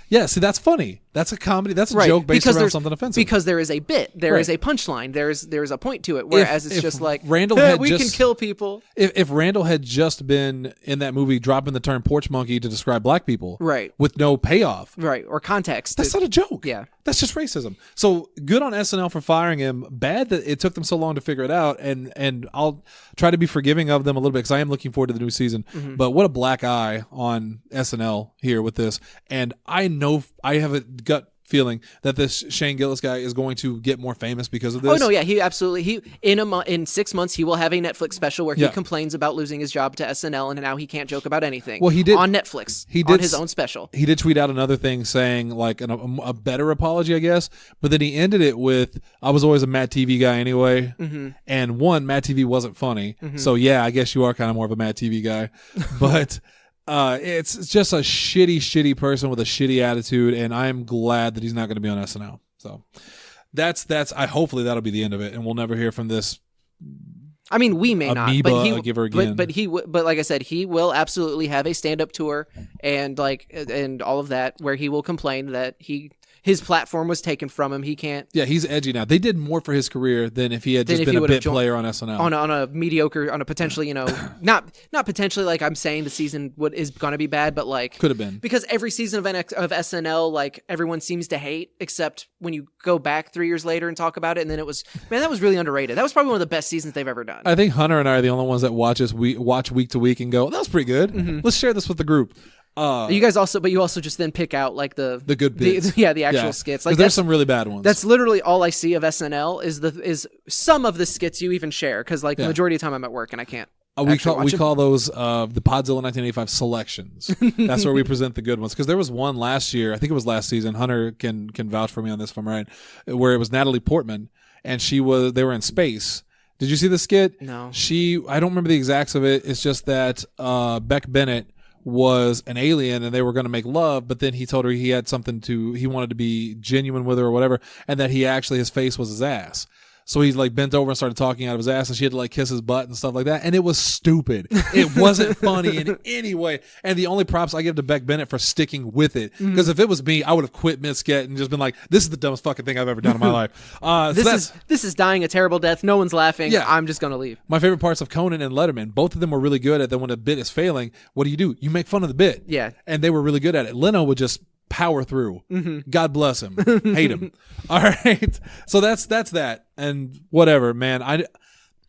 Yeah, see, that's funny. That's a comedy. That's a joke based around something offensive. Because there is a bit. There is a punchline. There's a point to it. Whereas it's just like, Randall we can kill people. If Randall had just been in that movie dropping the term porch monkey to describe black people, right, with no payoff, right, or context, that's not a joke. Yeah, that's just racism. So good on SNL for firing him. Bad that it took them so long to figure it out. And I'll try to be forgiving of them a little bit because I am looking forward to the new season. Mm-hmm. But what a black eye on SNL here with this. And I know I have a gut feeling that this Shane Gillis guy is going to get more famous because of this. Oh no, yeah, he absolutely. In 6 months he will have a Netflix special where he complains about losing his job to SNL and now he can't joke about anything. Well, he did on Netflix. He did on his own special. He did tweet out another thing saying like a better apology, I guess. But then he ended it with, "I was always a Mad TV guy anyway." Mm-hmm. And Mad TV wasn't funny. Mm-hmm. So yeah, I guess you are kind of more of a Mad TV guy, but. It's just a shitty person with a shitty attitude, and I'm glad that he's not going to be on SNL. So that's hopefully that'll be the end of it, and we'll never hear from this. I mean, we may not, but like I said, he will absolutely have a stand-up tour and all of that, where he will complain that his platform was taken from him. He can't. Yeah, he's edgy now. They did more for his career than if he had just been a bit player on SNL. On a mediocre, on a potentially, not potentially, like I'm saying the season is going to be bad, but like could have been, because every season of SNL, like everyone seems to hate, except when you go back 3 years later and talk about it, and then it was, man, that was really underrated. That was probably one of the best seasons they've ever done. I think Hunter and I are the only ones that watch week to week and go, that was pretty good. Mm-hmm. Let's share this with the group. You guys also just then pick out like the good bits, the actual skits. Like there's some really bad ones. That's literally all I see of SNL is some of the skits you even share, because like the majority of the time I'm at work and I can't. We call those the Podzilla 1985 selections. That's where we present the good ones. Because there was one last year, I think it was last season. Hunter can vouch for me on this if I'm right, where it was Natalie Portman and they were in space. Did you see the skit? No. I don't remember the exacts of it. It's just that Beck Bennett was an alien and they were going to make love, but then he told her he had he wanted to be genuine with her or whatever, and that his face was his ass. So he like bent over and started talking out of his ass, and she had to like kiss his butt and stuff like that. And it was stupid. It wasn't funny in any way. And the only props I give to Beck Bennett for sticking with it, because if it was me, I would have quit mid-skit and just been like, "This is the dumbest fucking thing I've ever done in my life." This is dying a terrible death. No one's laughing. Yeah. I'm just gonna leave. My favorite parts of Conan and Letterman, both of them were really good at that. When a bit is failing, what do? You make fun of the bit. Yeah. And they were really good at it. Leno would just power through. Mm-hmm. God bless him. Hate him. All right. So that's that. And whatever, man.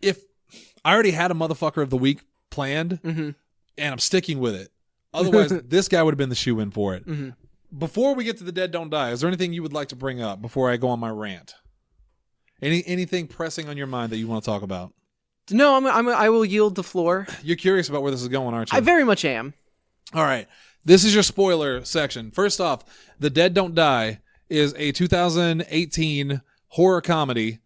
If I already had a motherfucker of the week planned, and I'm sticking with it. Otherwise, this guy would have been the shoe-in for it. Mm-hmm. Before we get to the Dead Don't Die, is there anything you would like to bring up before I go on my rant? Anything pressing on your mind that you want to talk about? No, I will yield the floor. You're curious about where this is going, aren't you? I very much am. All right. This is your spoiler section. First off, The Dead Don't Die is a 2018 horror comedy.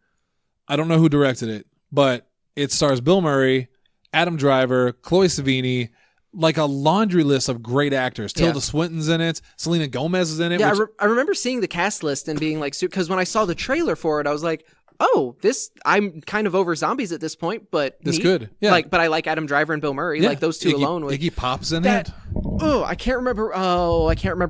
I don't know who directed it, but it stars Bill Murray, Adam Driver, Chloe Sevigny, like a laundry list of great actors. Tilda Swinton's in it. Selena Gomez is in it. Yeah, I remember seeing the cast list and being like, because when I saw the trailer for it, I was like, oh, I'm kind of over zombies at this point, but it's good. Yeah. But I like Adam Driver and Bill Murray. Like those two alone. Iggy Pop's in it. Oh, I can't remember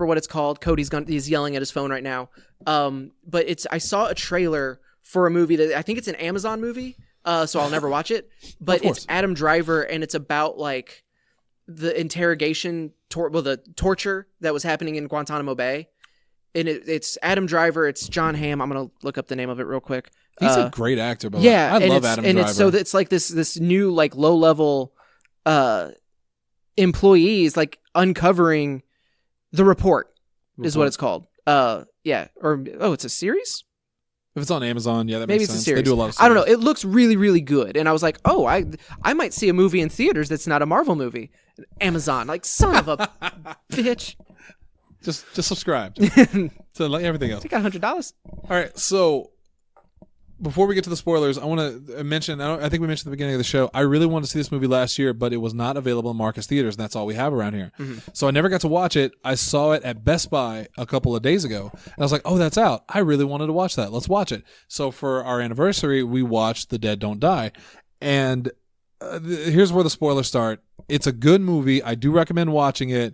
what it's called. He's yelling at his phone right now. But I saw a trailer for a movie that I think it's an Amazon movie. So I'll never watch it. But it's Adam Driver, and it's about like the interrogation, the torture that was happening in Guantanamo Bay. And it's Adam Driver. It's John Hamm. I'm gonna look up the name of it real quick. He's a great actor, but yeah, I love Adam Driver. It's like this new like low level employees like uncovering the report is what it's called. It's a series. If it's on Amazon, that maybe makes it's sense. A series. They do a lot of series. I don't know. It looks really, really good, and I was like, oh, I might see a movie in theaters that's not a Marvel movie. Amazon, like son of a bitch. Just subscribe to like everything else. I got $100. All right, so before we get to the spoilers, I want to mention. I think we mentioned at the beginning of the show. I really wanted to see this movie last year, but it was not available in Marcus theaters, and that's all we have around here. Mm-hmm. So I never got to watch it. I saw it at Best Buy a couple of days ago, and I was like, "Oh, that's out! I really wanted to watch that. Let's watch it." So for our anniversary, we watched The Dead Don't Die, and here's where the spoilers start. It's a good movie. I do recommend watching it,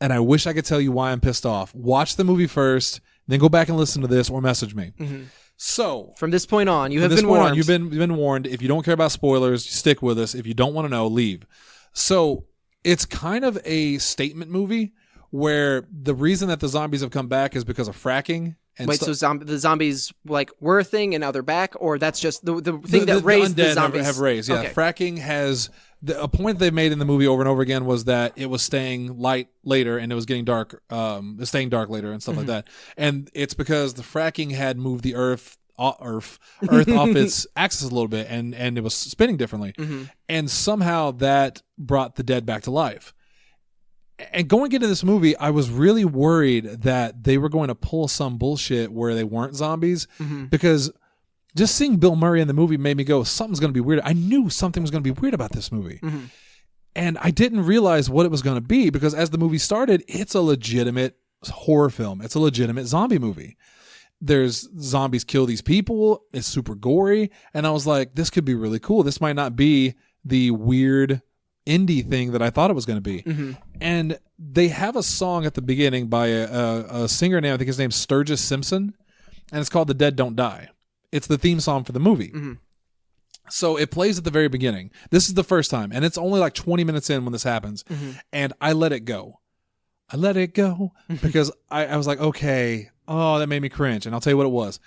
and I wish I could tell you why I'm pissed off. Watch the movie first, then go back and listen to this, or message me. Mm-hmm. So from this point on, you have been warned. You've been warned. If you don't care about spoilers, stick with us. If you don't want to know, leave. So it's kind of a statement movie where the reason that the zombies have come back is because of fracking. And so the zombies like were a thing and now they're back, or that's just the thing that raised the zombies have raised. Yeah, okay. Fracking has a point they've made in the movie over and over again was that it was staying light later and it was getting dark, staying dark later and stuff like that. And it's because the fracking had moved the Earth off its axis a little bit and it was spinning differently. Mm-hmm. And somehow that brought the dead back to life. And going into this movie, I was really worried that they were going to pull some bullshit where they weren't zombies because just seeing Bill Murray in the movie made me go, something's going to be weird. I knew something was going to be weird about this movie. Mm-hmm. And I didn't realize what it was going to be because as the movie started, it's a legitimate horror film. It's a legitimate zombie movie. There's zombies kill these people. It's super gory. And I was like, this could be really cool. This might not be the weird indie thing that I thought it was going to be. Mm-hmm. And they have a song at the beginning by a singer name, I think his name's Sturgis Simpson, and it's called The Dead Don't Die. It's the theme song for the movie. Mm-hmm. So it plays at the very beginning. This is the first time, and it's only like 20 minutes in when this happens, and I let it go. I let it go because I was like, okay, oh, that made me cringe, and I'll tell you what it was.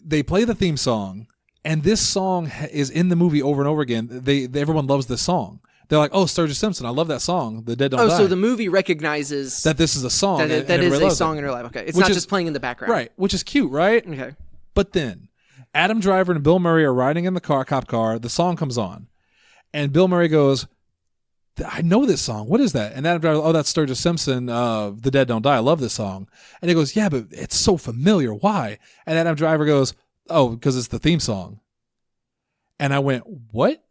They play the theme song, and this song is in the movie over and over again. Everyone loves this song. They're like, oh, Sturgis Simpson, I love that song, The Dead Don't Die. Oh, so the movie recognizes that this is a song. That is a song in her life. Okay. It's not just playing in the background. Right, which is cute, right? Okay. But then, Adam Driver and Bill Murray are riding in the cop car, the song comes on, and Bill Murray goes, I know this song. What is that? And Adam Driver, oh, that's Sturgis Simpson, The Dead Don't Die. I love this song. And he goes, yeah, but it's so familiar. Why? And Adam Driver goes, oh, because it's the theme song. And I went, what?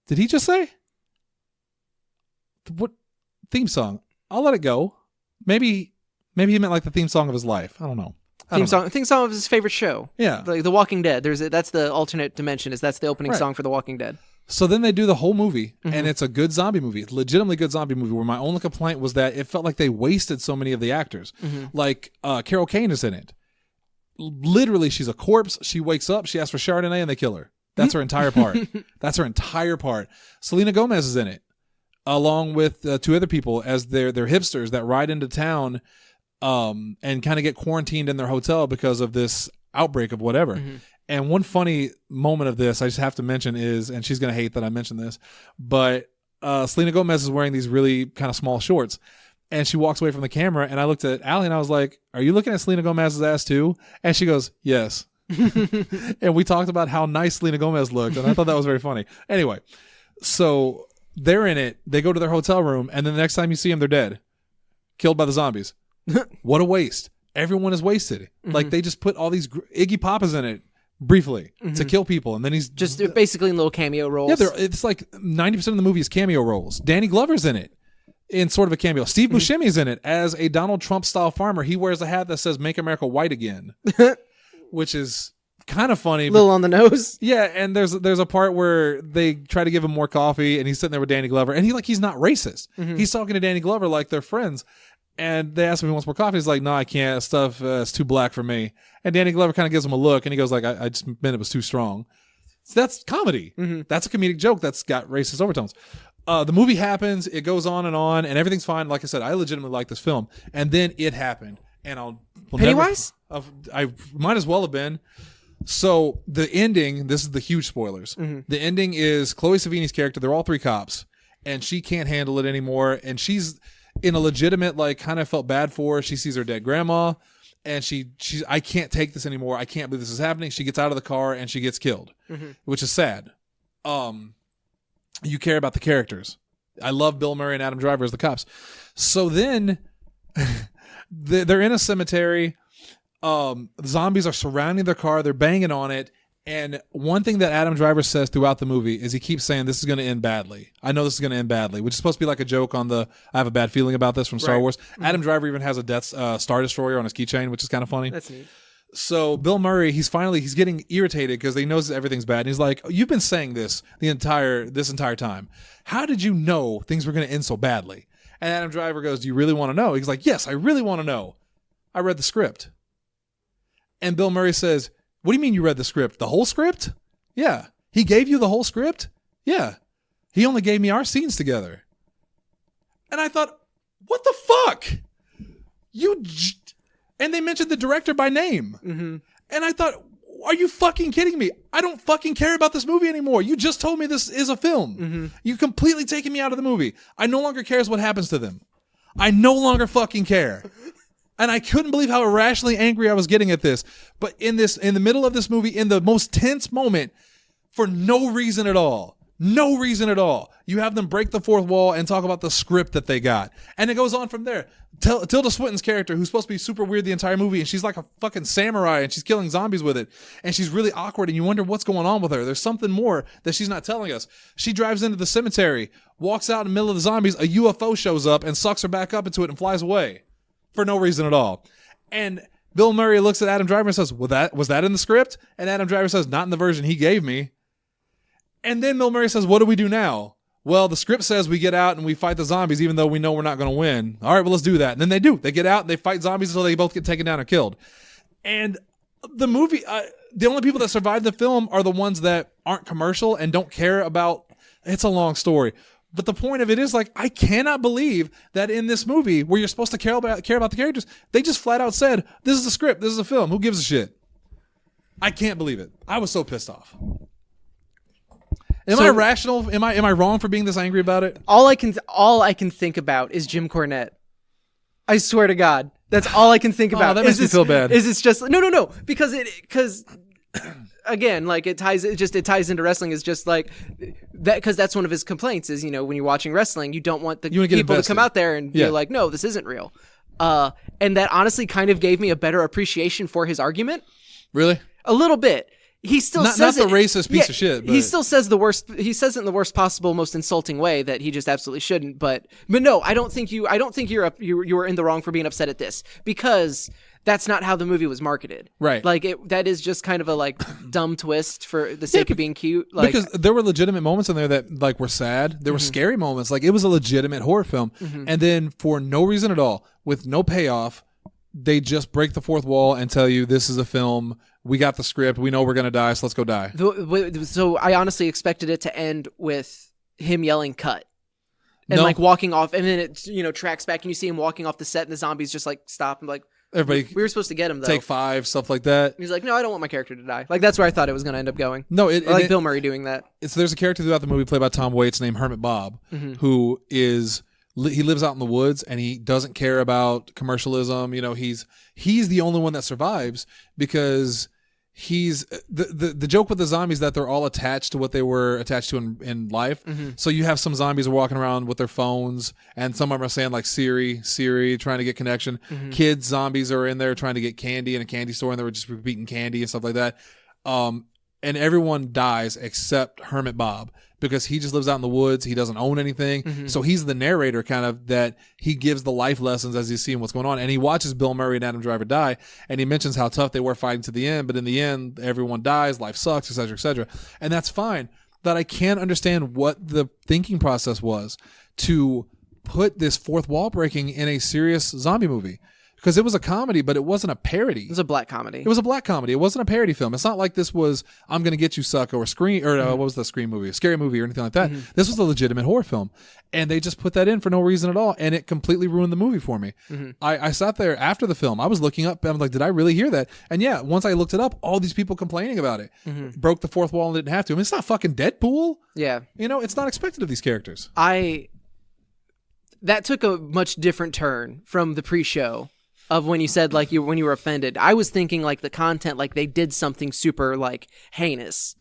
Did he just say? What theme song? I'll let it go. Maybe he meant like the theme song of his life. I don't know. Theme song of his favorite show. Yeah. Like The Walking Dead. That's the alternate dimension. That's the opening song for The Walking Dead. So then they do the whole movie, and it's a good zombie movie, legitimately good zombie movie, where my only complaint was that it felt like they wasted so many of the actors. Like Carol Kane is in it. Literally, she's a corpse. She wakes up, she asks for Chardonnay, and they kill her. That's her entire part. That's her entire part. Selena Gomez is in it, along with two other people as they're hipsters that ride into town and kind of get quarantined in their hotel because of this outbreak of whatever. And one funny moment of this I just have to mention is, and she's going to hate that I mentioned this, but Selena Gomez is wearing these really kind of small shorts. And she walks away from the camera, and I looked at Allie, and I was like, are you looking at Selena Gomez's ass too? And she goes, yes. And we talked about how nice Selena Gomez looked, and I thought that was very funny. Anyway, so they're in it. They go to their hotel room, and then the next time you see them, they're dead, killed by the zombies. What a waste! Everyone is wasted. Like they just put all these Iggy Pop is in it briefly to kill people, and then he's just basically in little cameo roles. Yeah, it's like 90% of the movie is cameo roles. Danny Glover's in it in sort of a cameo. Steve Buscemi's in it as a Donald Trump style farmer. He wears a hat that says "Make America White Again," which is kind of funny. A little on the nose. Yeah, and there's a part where they try to give him more coffee, and he's sitting there with Danny Glover, and he's not racist. He's talking to Danny Glover like they're friends. And they ask him if he wants more coffee. He's like, no, I can't. Stuff it's too black for me. And Danny Glover kind of gives him a look, and he goes like, I just meant it was too strong. So that's comedy. That's a comedic joke that's got racist overtones. The movie happens. It goes on, and everything's fine. Like I said, I legitimately like this film. And then it happened. And Pennywise? I might as well have been. So the ending, this is the huge spoilers. The ending is Chloe Savini's character. They're all three cops. And she can't handle it anymore. And she's in a legitimate, like, kind of felt bad for her. She sees her dead grandma, and she's I can't take this anymore. I can't believe this is happening. She gets out of the car and she gets killed, which is sad. You care about the characters. I love Bill Murray and Adam Driver as the cops. So then they're in a cemetery. Zombies are surrounding their car. They're banging on it. And one thing that Adam Driver says throughout the movie is he keeps saying, this is going to end badly. I know this is going to end badly, which is supposed to be like a joke on I have a bad feeling about this from Star Wars. Adam Driver even has a Star Destroyer on his keychain, which is kind of funny. That's neat. So Bill Murray, he's getting irritated because he knows that everything's bad. And he's like, you've been saying this this entire time. How did you know things were going to end so badly? And Adam Driver goes, do you really want to know? He's like, yes, I really want to know. I read the script. And Bill Murray says, what do you mean you read the script? The whole script? Yeah. He gave you the whole script? Yeah. He only gave me our scenes together. And I thought, what the fuck? And they mentioned the director by name. And I thought, are you fucking kidding me? I don't fucking care about this movie anymore. You just told me this is a film. You completely taken me out of the movie. I no longer care what happens to them. I no longer fucking care. And I couldn't believe how irrationally angry I was getting at this. But in the middle of this movie, in the most tense moment, for no reason at all, you have them break the fourth wall and talk about the script that they got. And it goes on from there. Tilda Swinton's character, who's supposed to be super weird the entire movie, and she's like a fucking samurai, and she's killing zombies with it. And she's really awkward, and you wonder what's going on with her. There's something more that she's not telling us. She drives into the cemetery, walks out in the middle of the zombies, a UFO shows up and sucks her back up into it and flies away. For no reason at all. And Bill Murray looks at Adam Driver and says, was that in the script? And Adam Driver says, not in the version he gave me. And then Bill Murray says, what do we do now? Well, the script says we get out and we fight the zombies even though we know we're not going to win. All right, well, let's do that. And then they do. They get out and they fight zombies until they both get taken down or killed. And the movie, the only people that survive the film are the ones that aren't commercial and don't care about, it's a long story. But the point of it is, like, I cannot believe that in this movie where you're supposed to care about the characters, they just flat out said, this is a script, this is a film, who gives a shit? I can't believe it. I was so pissed off. Am I irrational? Am I wrong for being this angry about it? All I can think about is Jim Cornette. I swear to God. That's all I can think about. That makes me feel bad. Is it's just no, because again, like it ties into wrestling. Is just like that, because that's one of his complaints is, when you're watching wrestling, you don't want the people to come out there and be like, no, this isn't real. And that honestly kind of gave me a better appreciation for his argument. Really? A little bit. He still says not the racist piece of shit. But. He still says the worst. He says it in the worst possible, most insulting way that he just absolutely shouldn't. But no, I don't think you were in the wrong for being upset at this, because that's not how the movie was marketed. Right. Like that is just kind of a like dumb twist for the sake of being cute. Like, because there were legitimate moments in there that like were sad. There were scary moments. Like it was a legitimate horror film. And then for no reason at all, with no payoff, they just break the fourth wall and tell you this is a film. We got the script. We know we're going to die, so let's go die. So I honestly expected it to end with him yelling cut. And like walking off, and then it tracks back and you see him walking off the set and the zombies just like stop and like, everybody, we were supposed to get him though. Take 5, stuff like that. And he's like, no, I don't want my character to die. Like that's where I thought it was going to end up going. No, Bill Murray doing that. There's a character throughout the movie played by Tom Waits named Hermit Bob, who he lives out in the woods and he doesn't care about commercialism. He's the only one that survives because he's the joke with the zombies that they're all attached to what they were attached to in life. So you have some zombies walking around with their phones, and some of them are saying like Siri, trying to get connection. Kids zombies are in there trying to get candy in a candy store, and they were just repeating candy and stuff like that. And everyone dies except Hermit Bob, because he just lives out in the woods. He doesn't own anything. So he's the narrator, kind of, that he gives the life lessons as he's seeing what's going on. And he watches Bill Murray and Adam Driver die, and he mentions how tough they were fighting to the end. But in the end, everyone dies, life sucks, etc., etc. And that's fine. But I can't understand what the thinking process was to put this fourth wall breaking in a serious zombie movie. Because it was a comedy, but it wasn't a parody. It was a black comedy. It was a black comedy. It wasn't a parody film. It's not like this was I'm Gonna Get You, Sucker, or Scream, or what was the Scream movie? A Scary Movie, or anything like that. This was a legitimate horror film. And they just put that in for no reason at all. And it completely ruined the movie for me. I sat there after the film. I was looking up, and I'm like, did I really hear that? And yeah, once I looked it up, all these people complaining about it. Broke the fourth wall and didn't have to. I mean, it's not fucking Deadpool. Yeah. You know, it's not expected of these characters. That took a much different turn from the pre-show. Of when you said like when you were offended, I was thinking like the content, like they did something super like heinous.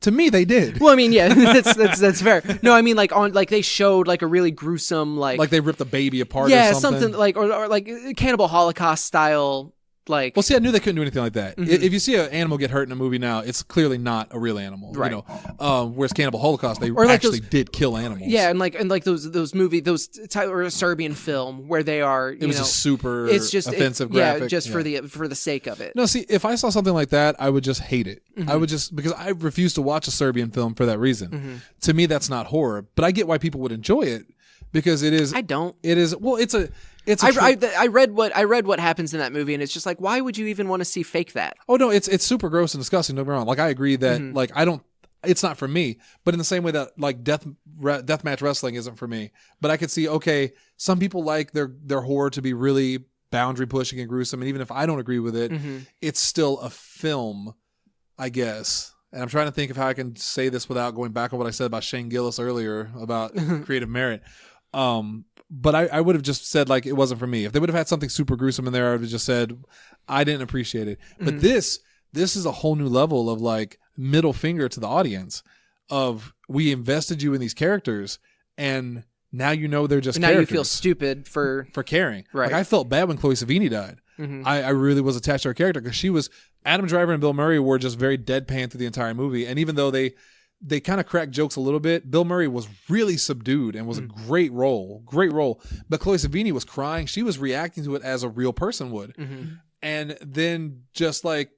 To me, they did. Well, I mean, yeah, that's fair. No, I mean like they showed like a really gruesome like they ripped a baby apart. Yeah, or something like or like Cannibal Holocaust style. Like, well, see, I knew they couldn't do anything like that. If you see an animal get hurt in a movie now, it's clearly not a real animal, right? You know, whereas Cannibal Holocaust, they like actually did kill animals. Yeah, and like those movies, or a Serbian film where they are, it was just super, it's just offensive, graphic, just for the sake of it. No, see, if I saw something like that, I would just hate it. I would just, because I refuse to watch a Serbian film for that reason. To me, that's not horror, but I get why people would enjoy it because it is. I don't. It is. Well, it's a. I read what happens in that movie, and it's just like, why would you even want to see fake that? Oh no, it's super gross and disgusting. Don't get me wrong. Like I agree that like I don't. It's not for me. But in the same way that like deathmatch wrestling isn't for me. But I could see, okay, some people like their horror to be really boundary pushing and gruesome, and even if I don't agree with it, it's still a film, I guess. And I'm trying to think of how I can say this without going back on what I said about Shane Gillis earlier about creative merit. But I would have just said like it wasn't for me. If they would have had something super gruesome in there, I would have just said I didn't appreciate it. But this is a whole new level of like middle finger to the audience of we invested you in these characters and now you know they're just characters. Now you feel stupid for caring. Right. Like I felt bad when Chloe Savini died. I really was attached to her character because she was Adam Driver and Bill Murray were just very deadpan through the entire movie. And even though they kind of cracked jokes a little bit. Bill Murray was really subdued and was a great role. But Chloe Savini was crying. She was reacting to it as a real person would. And then just like,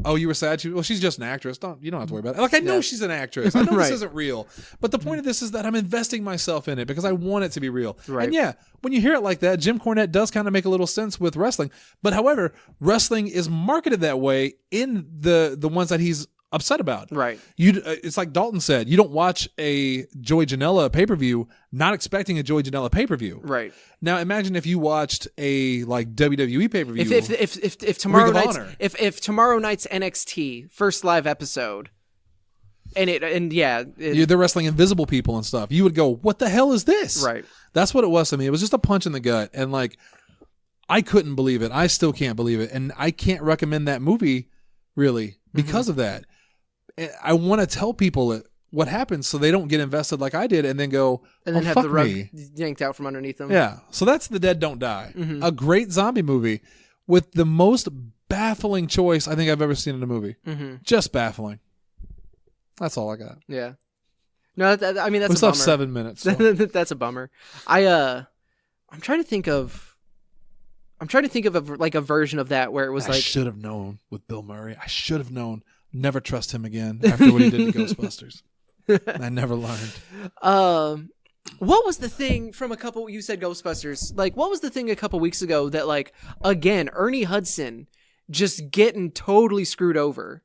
oh, you were sad? She's just an actress. You don't have to worry about it. Like, I know she's an actress. I know this isn't real. But the point of this is that I'm investing myself in it because I want it to be real. Right. And yeah, when you hear it like that, Jim Cornette does kind of make a little sense with wrestling. But however, wrestling is marketed that way in the ones that he's upset about. Right. It's like Dalton said, you don't watch a Joey Janela pay-per-view not expecting a Joey Janela pay-per-view. Right. Now imagine if you watched a like WWE pay-per-view. If tomorrow night's tomorrow night's NXT first live episode they're wrestling invisible people and stuff, you would go, what the hell is this? Right. That's what it was to me. It was just a punch in the gut, and like I couldn't believe it. I still can't believe it, and I can't recommend that movie really because of that. I want to tell people what happens so they don't get invested like I did and then go, and then have the rug yanked out from underneath them. Yeah. So that's The Dead Don't Die. A great zombie movie with the most baffling choice I think I've ever seen in a movie. Just baffling. That's all I got. Yeah. No, I mean, that's we a bummer. We still have 7 minutes. So. That's a bummer. I'm trying to think of a version of that where it was I should have known with Bill Murray. I should have known. Never trust him again after what he did to Ghostbusters. I never learned. What was the thing from you said Ghostbusters, like what was the thing a couple weeks ago that like, again, Ernie Hudson just getting totally screwed over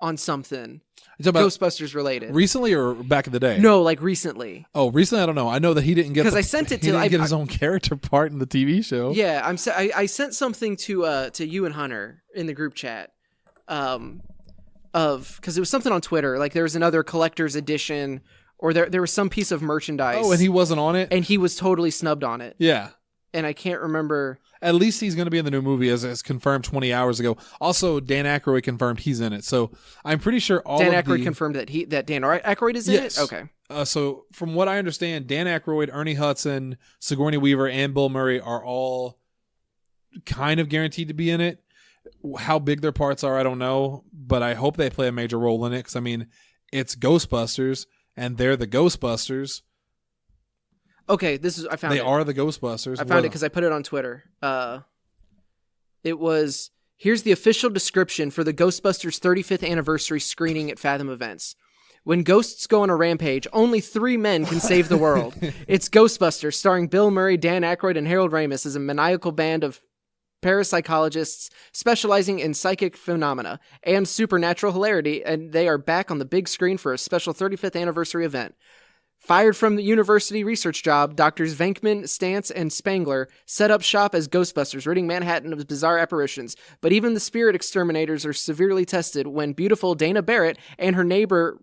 on something Ghostbusters related? Recently or back in the day? No, like recently. Oh, recently I don't know. I know that he didn't get because I sent it to get his own character part in the TV show. Yeah, I sent something to you and Hunter in the group chat. Because it was something on Twitter, like there was another collector's edition, or there was some piece of merchandise. Oh, and he wasn't on it, and he was totally snubbed on it. Yeah, and I can't remember. At least he's going to be in the new movie, as confirmed 20 hours ago. Also, Dan Aykroyd confirmed he's in it. So I'm pretty sure Dan Aykroyd confirmed that Dan Aykroyd is in it? Okay. So from what I understand, Dan Aykroyd, Ernie Hudson, Sigourney Weaver, and Bill Murray are all kind of guaranteed to be in it. How big their parts are, I don't know. But I hope they play a major role in it. Because, I mean, it's Ghostbusters, and they're the Ghostbusters. Okay, I found it. They are the Ghostbusters. I found it because I put it on Twitter. It was, here's the official description for the Ghostbusters 35th anniversary screening at Fathom Events. When ghosts go on a rampage, only 3 men can save the world. It's Ghostbusters, starring Bill Murray, Dan Aykroyd, and Harold Ramis as a maniacal band of parapsychologists specializing in psychic phenomena and supernatural hilarity, and they are back on the big screen for a special 35th anniversary event. Fired from the university research job, Doctors Venkman, Stantz, and Spangler set up shop as Ghostbusters, ridding Manhattan of bizarre apparitions. But even the spirit exterminators are severely tested when beautiful Dana Barrett and her neighbor,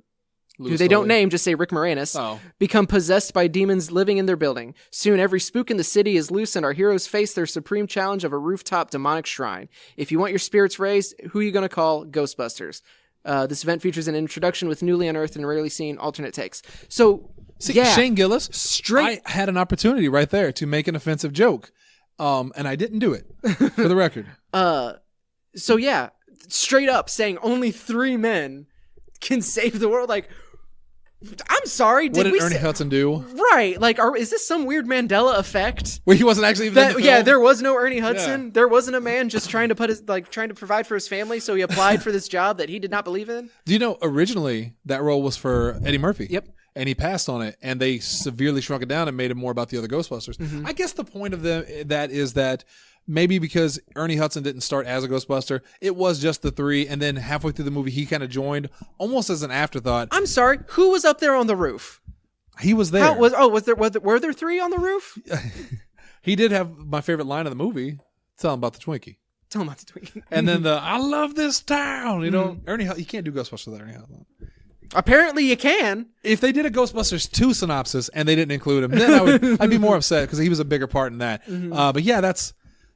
who they don't name, just say Rick Moranis, become possessed by demons living in their building. Soon, every spook in the city is loose, and our heroes face their supreme challenge of a rooftop demonic shrine. If you want your spirits raised, who are you going to call? Ghostbusters. This event features an introduction with newly unearthed and rarely seen alternate takes. So... See, Shane Gillis, I had an opportunity right there to make an offensive joke, and I didn't do it, for the record. So yeah, straight up saying only 3 men can save the world. Like, I'm sorry. What did Ernie Hudson do? Right. Like, is this some weird Mandela effect? Where he wasn't actually even in the film? Yeah, there was no Ernie Hudson. Yeah. There wasn't a man just trying to trying to provide for his family, so he applied for this job that he did not believe in. Do you know, originally, that role was for Eddie Murphy? Yep. And he passed on it, and they severely shrunk it down and made it more about the other Ghostbusters. Mm-hmm. I guess the point of that is that maybe because Ernie Hudson didn't start as a Ghostbuster, it was just the 3, and then halfway through the movie, he kind of joined almost as an afterthought. I'm sorry, who was up there on the roof? He was there. Were there 3 on the roof? He did have my favorite line of the movie. Tell him about the Twinkie. Tell him about the Twinkie. And then I love this town. You know, Ernie, you can't do Ghostbusters without Ernie Hudson. Apparently you can. If they did a Ghostbusters 2 synopsis and they didn't include him, then I'd be more upset because he was a bigger part in that. Mm-hmm. But yeah,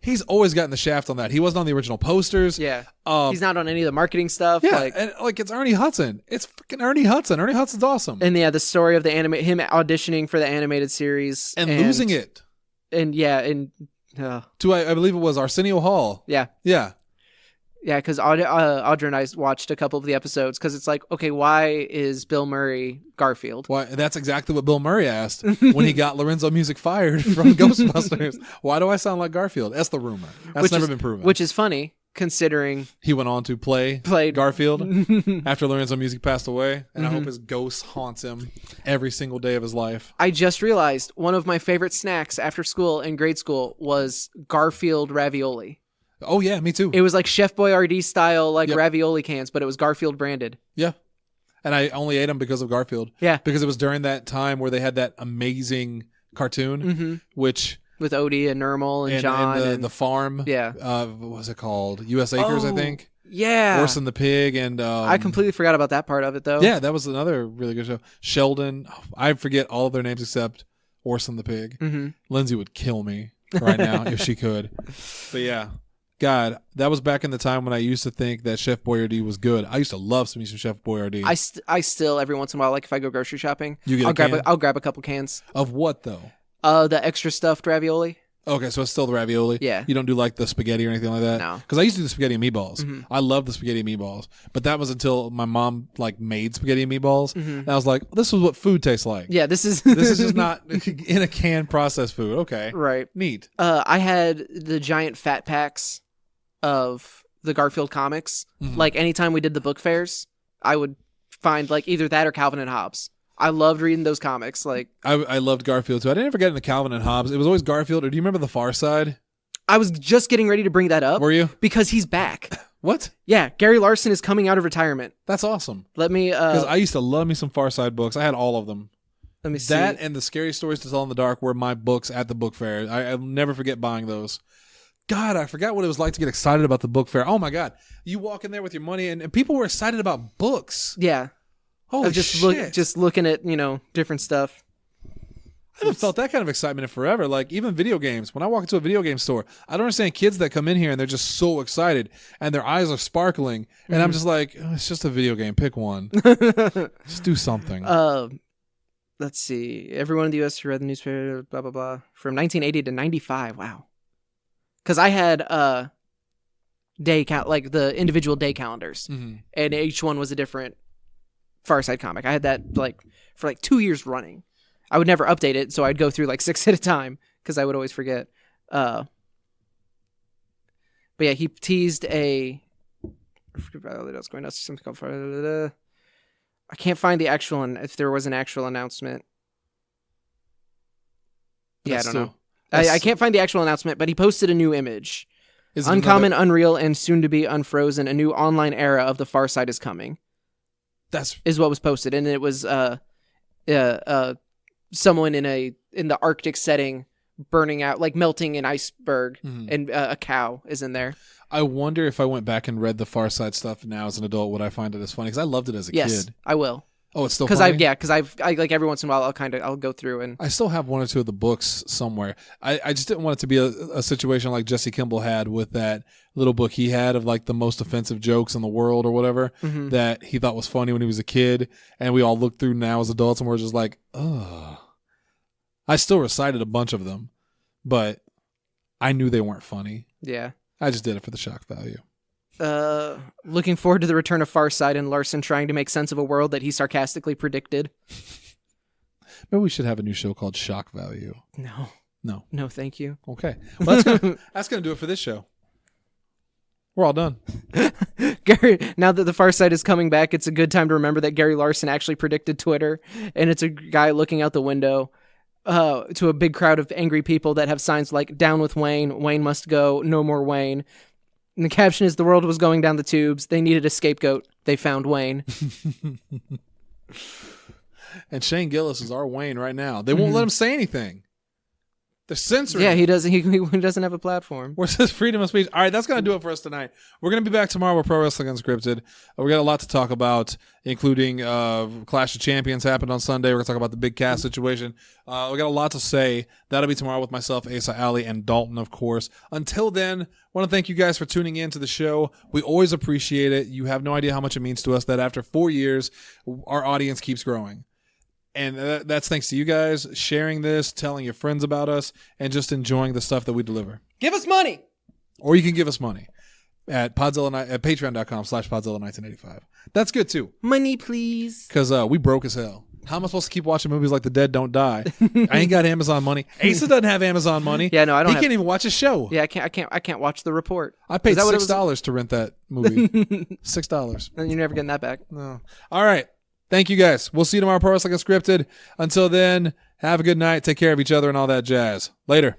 he's always gotten the shaft on that. He wasn't on the original posters. Yeah. He's not on any of the marketing stuff. Yeah, and it's Ernie Hudson. It's freaking Ernie Hudson. Ernie Hudson's awesome. And yeah, the story of him auditioning for the animated series. And losing it. And yeah, to I believe it was Arsenio Hall. Yeah. Yeah. Yeah, because Audra and I watched a couple of the episodes because it's like, okay, why is Bill Murray Garfield? Why? That's exactly what Bill Murray asked when he got Lorenzo Music fired from Ghostbusters. Why do I sound like Garfield? That's the rumor. That's never been proven. Which is funny considering he went on to play Garfield after Lorenzo Music passed away, and I hope his ghost haunts him every single day of his life. I just realized one of my favorite snacks after school in grade school was Garfield ravioli. Oh, yeah, me too. It was like Chef Boyardee style, ravioli cans, but it was Garfield branded. Yeah. And I only ate them because of Garfield. Yeah. Because it was during that time where they had that amazing cartoon, which... With Odie and Nermal and John. And the farm. Yeah. What was it called? U.S. Acres, I think. Yeah. Orson the Pig. And I completely forgot about that part of it, though. Yeah, that was another really good show. Sheldon. I forget all of their names except Orson the Pig. Mm-hmm. Lindsay would kill me right now if she could. But yeah. God, that was back in the time when I used to think that Chef Boyardee was good. I used to love me some Chef Boyardee. I still every once in a while, like if I go grocery shopping, I'll grab a couple cans. Of what though? The extra stuffed ravioli. Okay, so it's still the ravioli. Yeah. You don't do like the spaghetti or anything like that? No. Because I used to do the spaghetti and meatballs. Mm-hmm. I love the spaghetti and meatballs. But that was until my mom made spaghetti and meatballs. Mm-hmm. And I was like, this is what food tastes like. Yeah, this is just not in a can processed food. Okay. Right. Neat. I had the giant fat packs of the Garfield comics. Mm-hmm. Like anytime we did the book fairs, I would find either that or Calvin and Hobbes. I loved reading those comics. I loved Garfield too. I didn't ever get into Calvin and Hobbes. It was always Garfield. Or do you remember The Far Side? I was just getting ready to bring that up. Were you? Because he's back. What? Yeah, Gary Larson is coming out of retirement. That's awesome. Let me. Because I used to love me some Far Side books. I had all of them. Let me see. That and the Scary Stories to Tell in the Dark were my books at the book fair. I'll never forget buying those. God, I forgot what it was like to get excited about the book fair. Oh my God. You walk in there with your money and people were excited about books. Yeah. Holy just shit. Just looking at, different stuff. I haven't felt that kind of excitement in forever. Like, even video games. When I walk into a video game store, I don't understand kids that come in here and they're just so excited and their eyes are sparkling. And I'm just like, oh, it's just a video game. Pick one. Just do something. Let's see. Everyone in the U.S. who read the newspaper, blah, blah, blah. From 1980 to 95. Wow. Because I had day count, like the individual day calendars. And each one was a different Far Side comic. I had that like for like 2 years running. I would never update it, so I'd go through like 6 at a time because I would always forget. But yeah, he teased a. I forget about what's going on. Something called. I can't find the actual if there was an actual announcement. Yeah, I don't know. I can't find the actual announcement, but he posted a new image. Uncommon, Unreal, and soon to be Unfrozen. A new online era of the Far Side is coming. Is what was posted, and it was someone in the Arctic setting burning out, like melting an iceberg, and a cow is in there. I wonder if I went back and read the Far Side stuff now as an adult, would I find it as funny? Because I loved it as a kid. Yes, I will. Oh, it's still funny? Because I like every once in a while I'll go through and I still have 1 or 2 of the books somewhere. I just didn't want it to be a situation like Jesse Kimball had with that little book he had of like the most offensive jokes in the world or whatever that he thought was funny when he was a kid, and we all look through now as adults and we're just like, ugh. I still recited a bunch of them, but I knew they weren't funny. Yeah. I just did it for the shock value. Looking forward to the return of Farside and Larson trying to make sense of a world that he sarcastically predicted. Maybe we should have a new show called Shock Value. No, thank you. Okay, well, that's gonna do it for this show. We're all done. Gary, now that the Farside is coming back, it's a good time to remember that Gary Larson actually predicted Twitter, and it's a guy looking out the window to a big crowd of angry people that have signs like "Down with Wayne," "Wayne must go," "No more Wayne." And the caption is, "The world was going down the tubes. They needed a scapegoat. They found Wayne." And Shane Gillis is our Wayne right now. They won't let him say anything. They're censoring. Yeah, he doesn't. He doesn't have a platform. Where's his freedom of speech? All right, that's going to do it for us tonight. We're going to be back tomorrow with Pro Wrestling Unscripted. We got a lot to talk about, including Clash of Champions happened on Sunday. We're going to talk about the Big Cass situation. We got a lot to say. That'll be tomorrow with myself, Asa Ali, and Dalton, of course. Until then, I want to thank you guys for tuning in to the show. We always appreciate it. You have no idea how much it means to us that after 4 years, our audience keeps growing. And that's thanks to you guys sharing this, telling your friends about us, and just enjoying the stuff that we deliver. Give us money! Or you can give us money at patreon.com/Podzilla1985. That's good, too. Money, please. Because we broke as hell. How am I supposed to keep watching movies like The Dead Don't Die? I ain't got Amazon money. Asa doesn't have Amazon money. Yeah, no, I don't. He can't even watch his show. Yeah, I can't watch The Report. I paid $6 to rent that movie. $6. And you're never getting that back. No. All right. Thank you, guys. We'll see you tomorrow, Pro Wrestling Unscripted. Until then, have a good night. Take care of each other and all that jazz. Later.